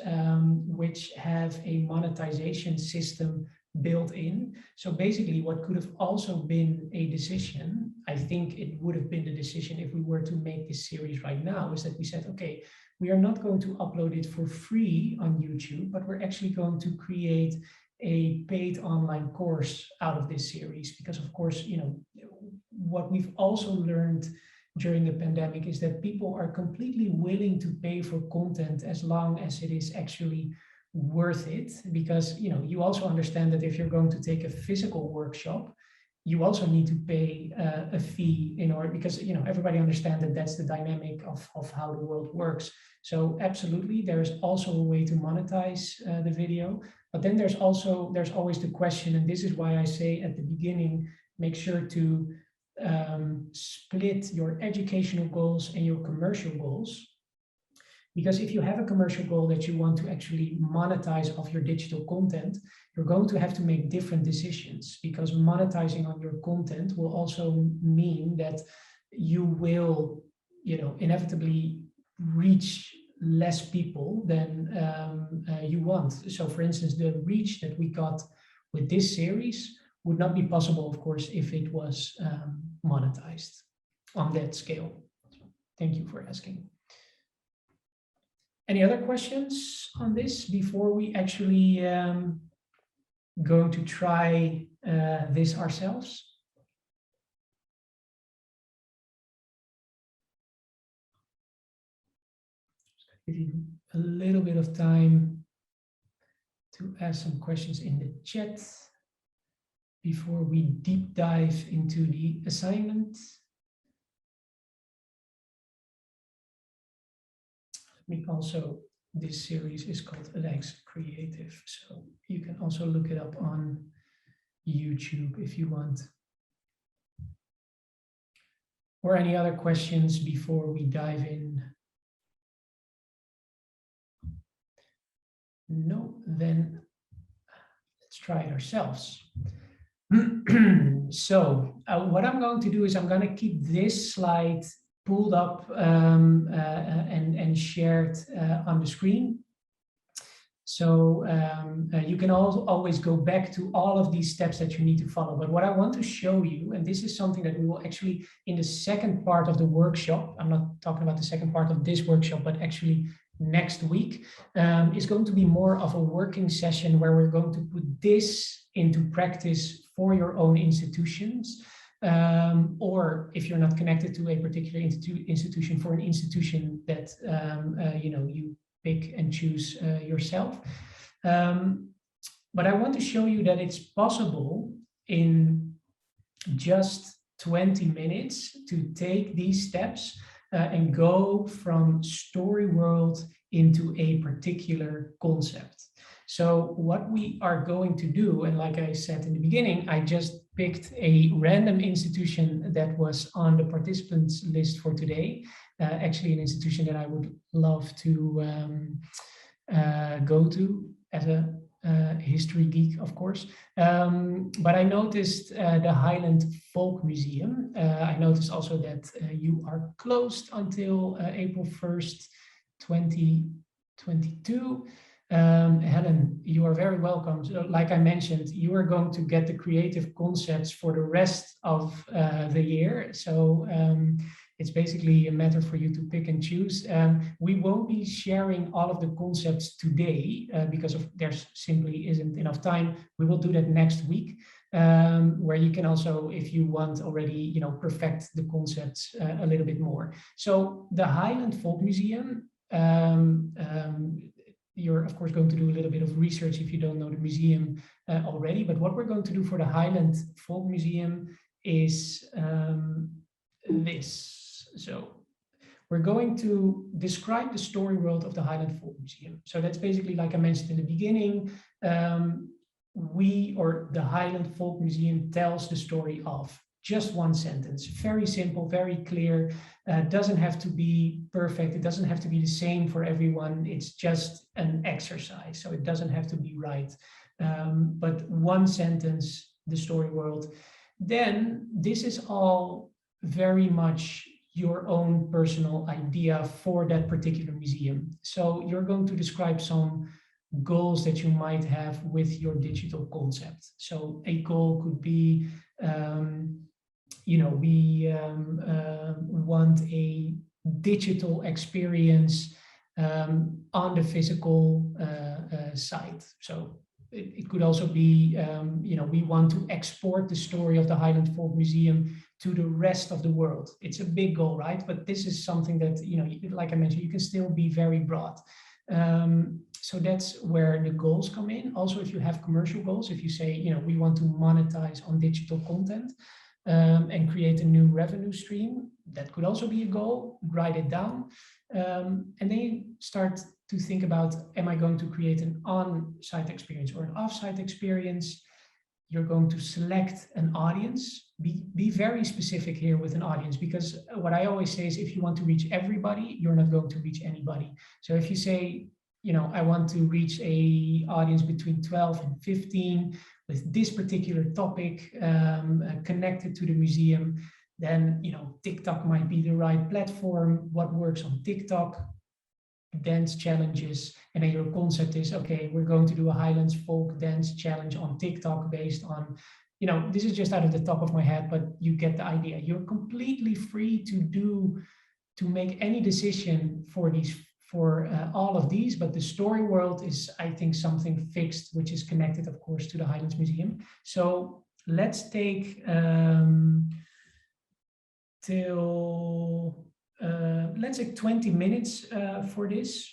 which have a monetization system built in. So basically what could have also been a decision, I think it would have been the decision if we were to make this series right now, is that we said, okay, we are not going to upload it for free on YouTube, but we're actually going to create a paid online course out of this series. Because of course, you know, what we've also learned during the pandemic is that people are completely willing to pay for content as long as it is actually worth it. Because, you know, you also understand that if you're going to take a physical workshop, you also need to pay a fee in order, because, you know, everybody understands that that's the dynamic of how the world works. So absolutely, there's also a way to monetize the video. But then there's always the question, and this is why I say at the beginning, make sure to split your educational goals and your commercial goals. Because if you have a commercial goal that you want to actually monetize off your digital content, you're going to have to make different decisions, because monetizing on your content will also mean that you will, you know, inevitably reach less people than you want. So for instance, the reach that we got with this series would not be possible, of course, if it was monetized on that scale. So thank you for asking. Any other questions on this before we actually going to try this ourselves? Give you a little bit of time to ask some questions in the chat before we deep dive into the assignment. This series is called Alex Creative, so you can also look it up on YouTube if you want. Or any other questions before we dive in? No, then let's try it ourselves. So what I'm going to do is I'm going to keep this slide pulled up and shared on the screen. So you can also always go back to all of these steps that you need to follow. But what I want to show you, and this is something that we will actually, in the second part of the workshop, I'm not talking about the second part of this workshop, but actually next week, is going to be more of a working session where we're going to put this into practice for your own institutions. Or if you're not connected to a particular institution, for an institution that you know, you pick and choose yourself. But I want to show you that it's possible in just 20 minutes to take these steps and go from story world into a particular concept. So what we are going to do, and like I said in the beginning, I just picked a random institution that was on the participants list for today. Actually, an institution that I would love to go to as a history geek, of course. But I noticed the Highland Folk Museum. I noticed also that you are closed until April 1st, 2022. Helen, you are very welcome. So, like I mentioned, you are going to get the creative concepts for the rest of the year. So it's basically a matter for you to pick and choose. We won't be sharing all of the concepts today because there simply isn't enough time. We will do that next week, where you can also, if you want already, perfect the concepts a little bit more. So the Highland Folk Museum, you're of course going to do a little bit of research if you don't know the museum already, but what we're going to do for the Highland Folk Museum is this. So we're going to describe the story world of the Highland Folk Museum. So that's basically, like I mentioned in the beginning, the Highland Folk Museum tells the story of just one sentence, very simple, very clear, doesn't have to be perfect. It doesn't have to be the same for everyone. It's just an exercise. So it doesn't have to be right. But one sentence, the story world. Then this is all very much your own personal idea for that particular museum. So you're going to describe some goals that you might have with your digital concept. So a goal could be, we want a digital experience on the physical site. So it could also be, we want to export the story of the Highland Folk Museum to the rest of the world. It's a big goal, right? But this is something that, like I mentioned, you can still be very broad. So that's where the goals come in. Also, if you have commercial goals, if you say, we want to monetize on digital content and create a new revenue stream, that could also be a goal. Write it down. And then you start to think about, am I going to create an on-site experience or an off-site experience? You're going to select an audience. Be very specific here with an audience, because what I always say is, if you want to reach everybody, you're not going to reach anybody. So if you say, I want to reach a audience between 12 and 15 with this particular topic connected to the museum, then TikTok might be the right platform. What works on TikTok? Dance challenges. And then your concept is, okay, we're going to do a Highlands folk dance challenge on TikTok based on, this is just out of the top of my head, but you get the idea. You're completely free to make any decision for all of these, but the story world is, I think, something fixed, which is connected, of course, to the Highlands Museum. So let's take let's say 20 minutes for this.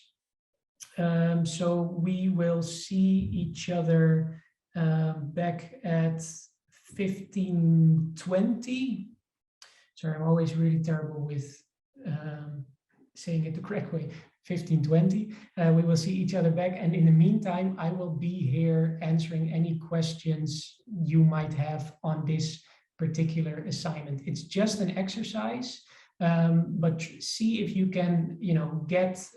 So we will see each other back at 15:20. Sorry, I'm always really terrible with saying it the correct way. 15:20. We will see each other back. And in the meantime, I will be here answering any questions you might have on this particular assignment. It's just an exercise, but see if you can, get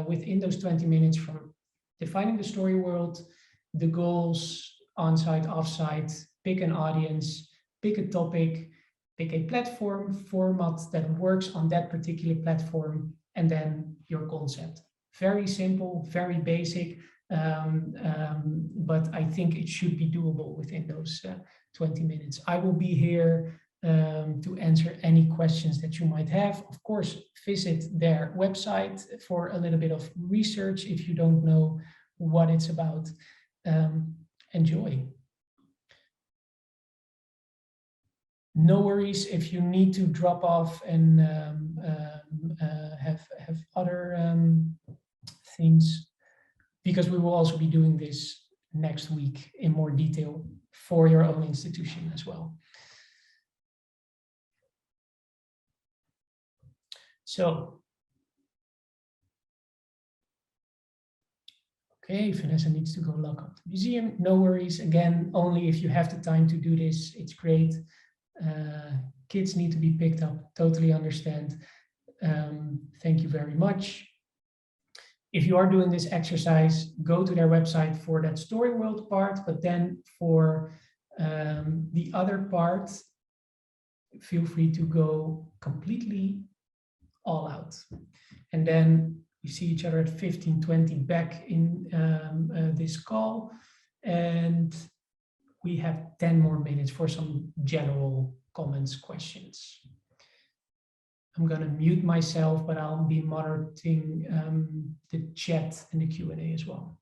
within those 20 minutes from defining the story world, the goals, on-site, off-site, pick an audience, pick a topic, pick a platform format that works on that particular platform, and then your concept. Very simple, very basic, but I think it should be doable within those 20 minutes. I will be here to answer any questions that you might have. Of course, visit their website for a little bit of research if you don't know what it's about. Enjoy. No worries if you need to drop off and have other things, because we will also be doing this next week in more detail for your own institution as well. So, okay, Vanessa needs to go lock up the museum. No worries. Again, only if you have the time to do this, it's great. Kids need to be picked up. Totally understand. Thank you very much. If you are doing this exercise, go to their website for that story world part, but then for the other part, feel free to go completely all out. And then We see each other at 15:20 back in this call. And we have 10 more minutes for some general comments, questions. I'm going to mute myself, but I'll be monitoring the chat and the Q&A as well.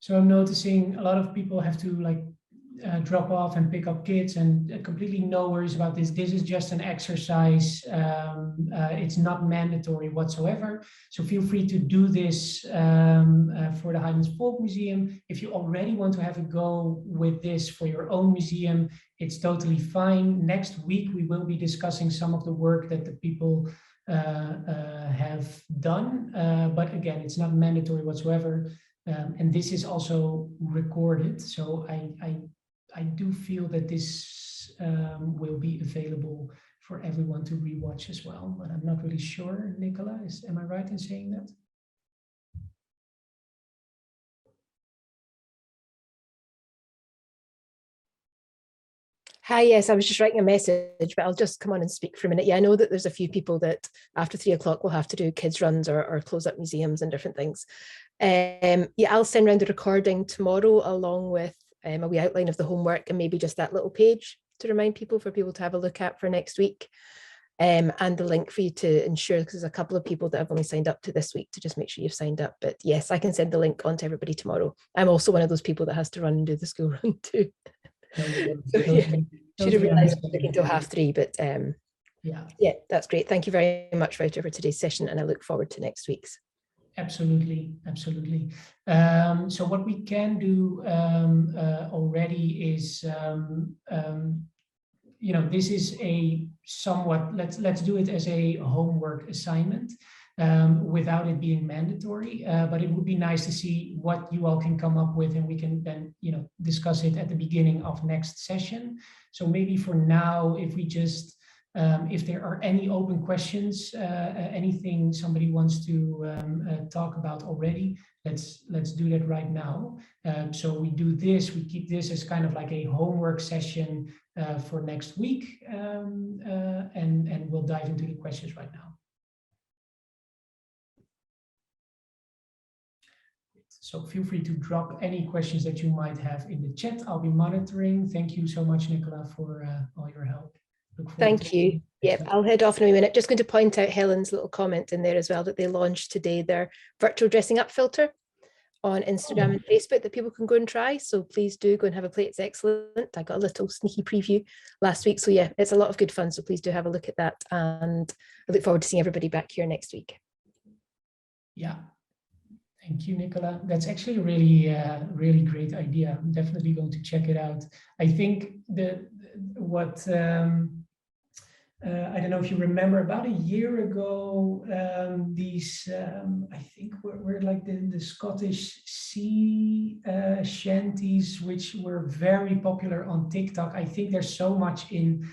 So I'm noticing a lot of people have to like drop off and pick up kids, and completely no worries about this. This is just an exercise. It's not mandatory whatsoever. So feel free to do this for the Highlands Folk Museum. If you already want to have a go with this for your own museum, it's totally fine. Next week, we will be discussing some of the work that the people have done. But again, it's not mandatory whatsoever. And this is also recorded, so I do feel that this will be available for everyone to rewatch as well, but I'm not really sure. Nicola, am I right in saying that? Hi, yes, I was just writing a message, but I'll just come on and speak for a minute. Yeah, I know that there's a few people that after 3 o'clock will have to do kids runs or close up museums and different things. Yeah, I'll send around the recording tomorrow along with a wee outline of the homework and maybe just that little page to remind people for people to have a look at for next week. And the link for you to ensure, because there's a couple of people that have only signed up to this week, to just make sure you've signed up. But yes, I can send the link on to everybody tomorrow. I'm also one of those people that has to run and do the school run too. So, yeah, should have realised I was looking until 3:30, but yeah, that's great. Thank you very much, Wouter, for today's session, and I look forward to next week's. Absolutely, absolutely. So what we can do already is, you know, this is a somewhat, let's do it as a homework assignment without it being mandatory, but it would be nice to see what you all can come up with, and we can then, you know, discuss it at the beginning of next session. So maybe for now, if we just, if there are any open questions, anything somebody wants to talk about already, let's do that right now. So we do this, we keep this as kind of like a homework session for next week, and we'll dive into the questions right now. So feel free to drop any questions that you might have in the chat. I'll be monitoring. Thank you so much, Nicola, for all your help. Thank you. Yep, I'll head off in a minute. Just going to point out Helen's little comment in there as well, that they launched today their virtual dressing up filter on Instagram and Facebook that people can go and try. So please do go and have a play. It's excellent. I got a little sneaky preview last week. So yeah, it's a lot of good fun. So please do have a look at that. And I look forward to seeing everybody back here next week. Yeah. Thank you, Nicola. That's actually a really, really great idea. I'm definitely going to check it out. I think I don't know if you remember, about a year ago, these, I think were like the Scottish sea shanties, which were very popular on TikTok. I think there's so much in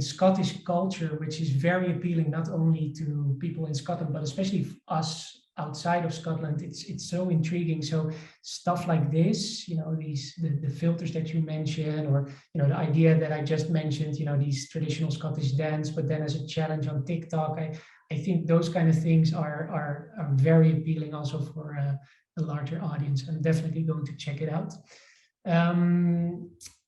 Scottish culture, which is very appealing, not only to people in Scotland, but especially us outside of Scotland. It's so intriguing. So stuff like this, you know, the filters that you mentioned, or, you know, the idea that I just mentioned, you know, these traditional Scottish dance, but then as a challenge on TikTok, I think those kind of things are very appealing also for a larger audience. I'm definitely going to check it out.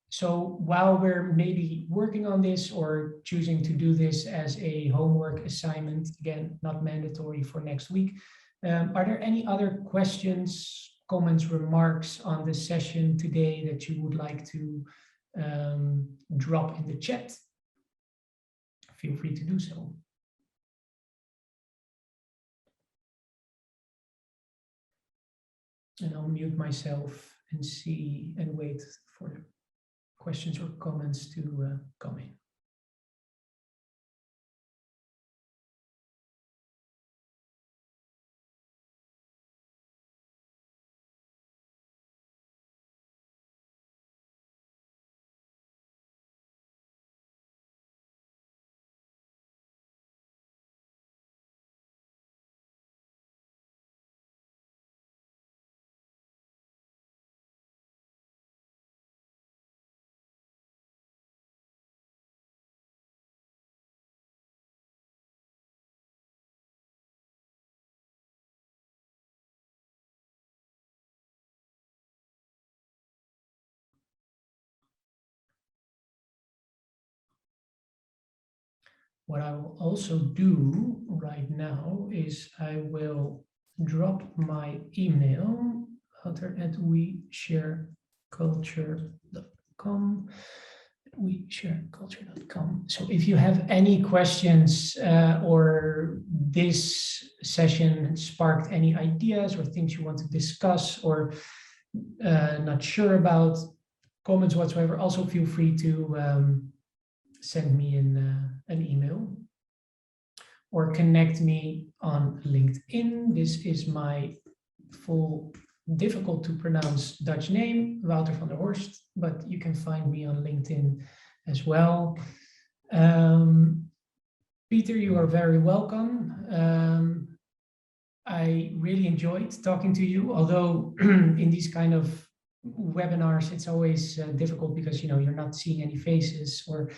So while we're maybe working on this or choosing to do this as a homework assignment, again, not mandatory for next week, are there any other questions, comments, remarks on the session today that you would like to drop in the chat, feel free to do so. And I'll mute myself and see and wait for questions or comments to come in. What I will also do right now is I will drop my email, wouter@weshareculture.com. weshareculture.com. So if you have any questions or this session sparked any ideas or things you want to discuss or not sure about, comments whatsoever, also feel free to send me an email or connect me on LinkedIn. This is my full, difficult to pronounce Dutch name, Wouter van der Horst, but you can find me on LinkedIn as well. Peter, you are very welcome. I really enjoyed talking to you, although in these kind of webinars, it's always difficult because you're not seeing any faces or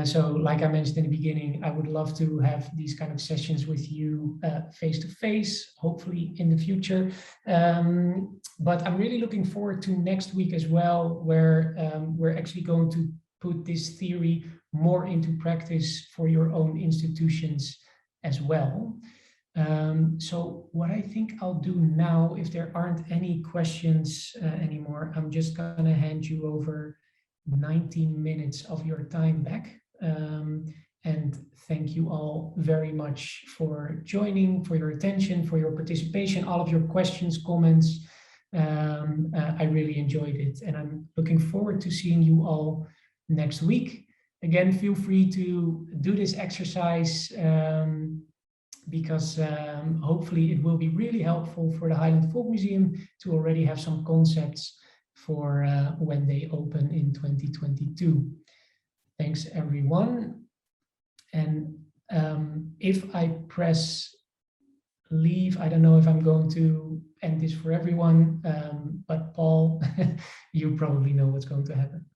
so like I mentioned in the beginning, I would love to have these kind of sessions with you face to face, hopefully in the future. But I'm really looking forward to next week as well, where we're actually going to put this theory more into practice for your own institutions as well. So what I think I'll do now, if there aren't any questions anymore, I'm just gonna hand you over 19 minutes of your time back. And thank you all very much for joining, for your attention, for your participation, all of your questions, comments. I really enjoyed it, and I'm looking forward to seeing you all next week. Again, feel free to do this exercise because hopefully it will be really helpful for the Highland Folk Museum to already have some concepts for when they open in 2022. Thanks everyone. And if I press leave, I don't know if I'm going to end this for everyone, but Paul, you probably know what's going to happen.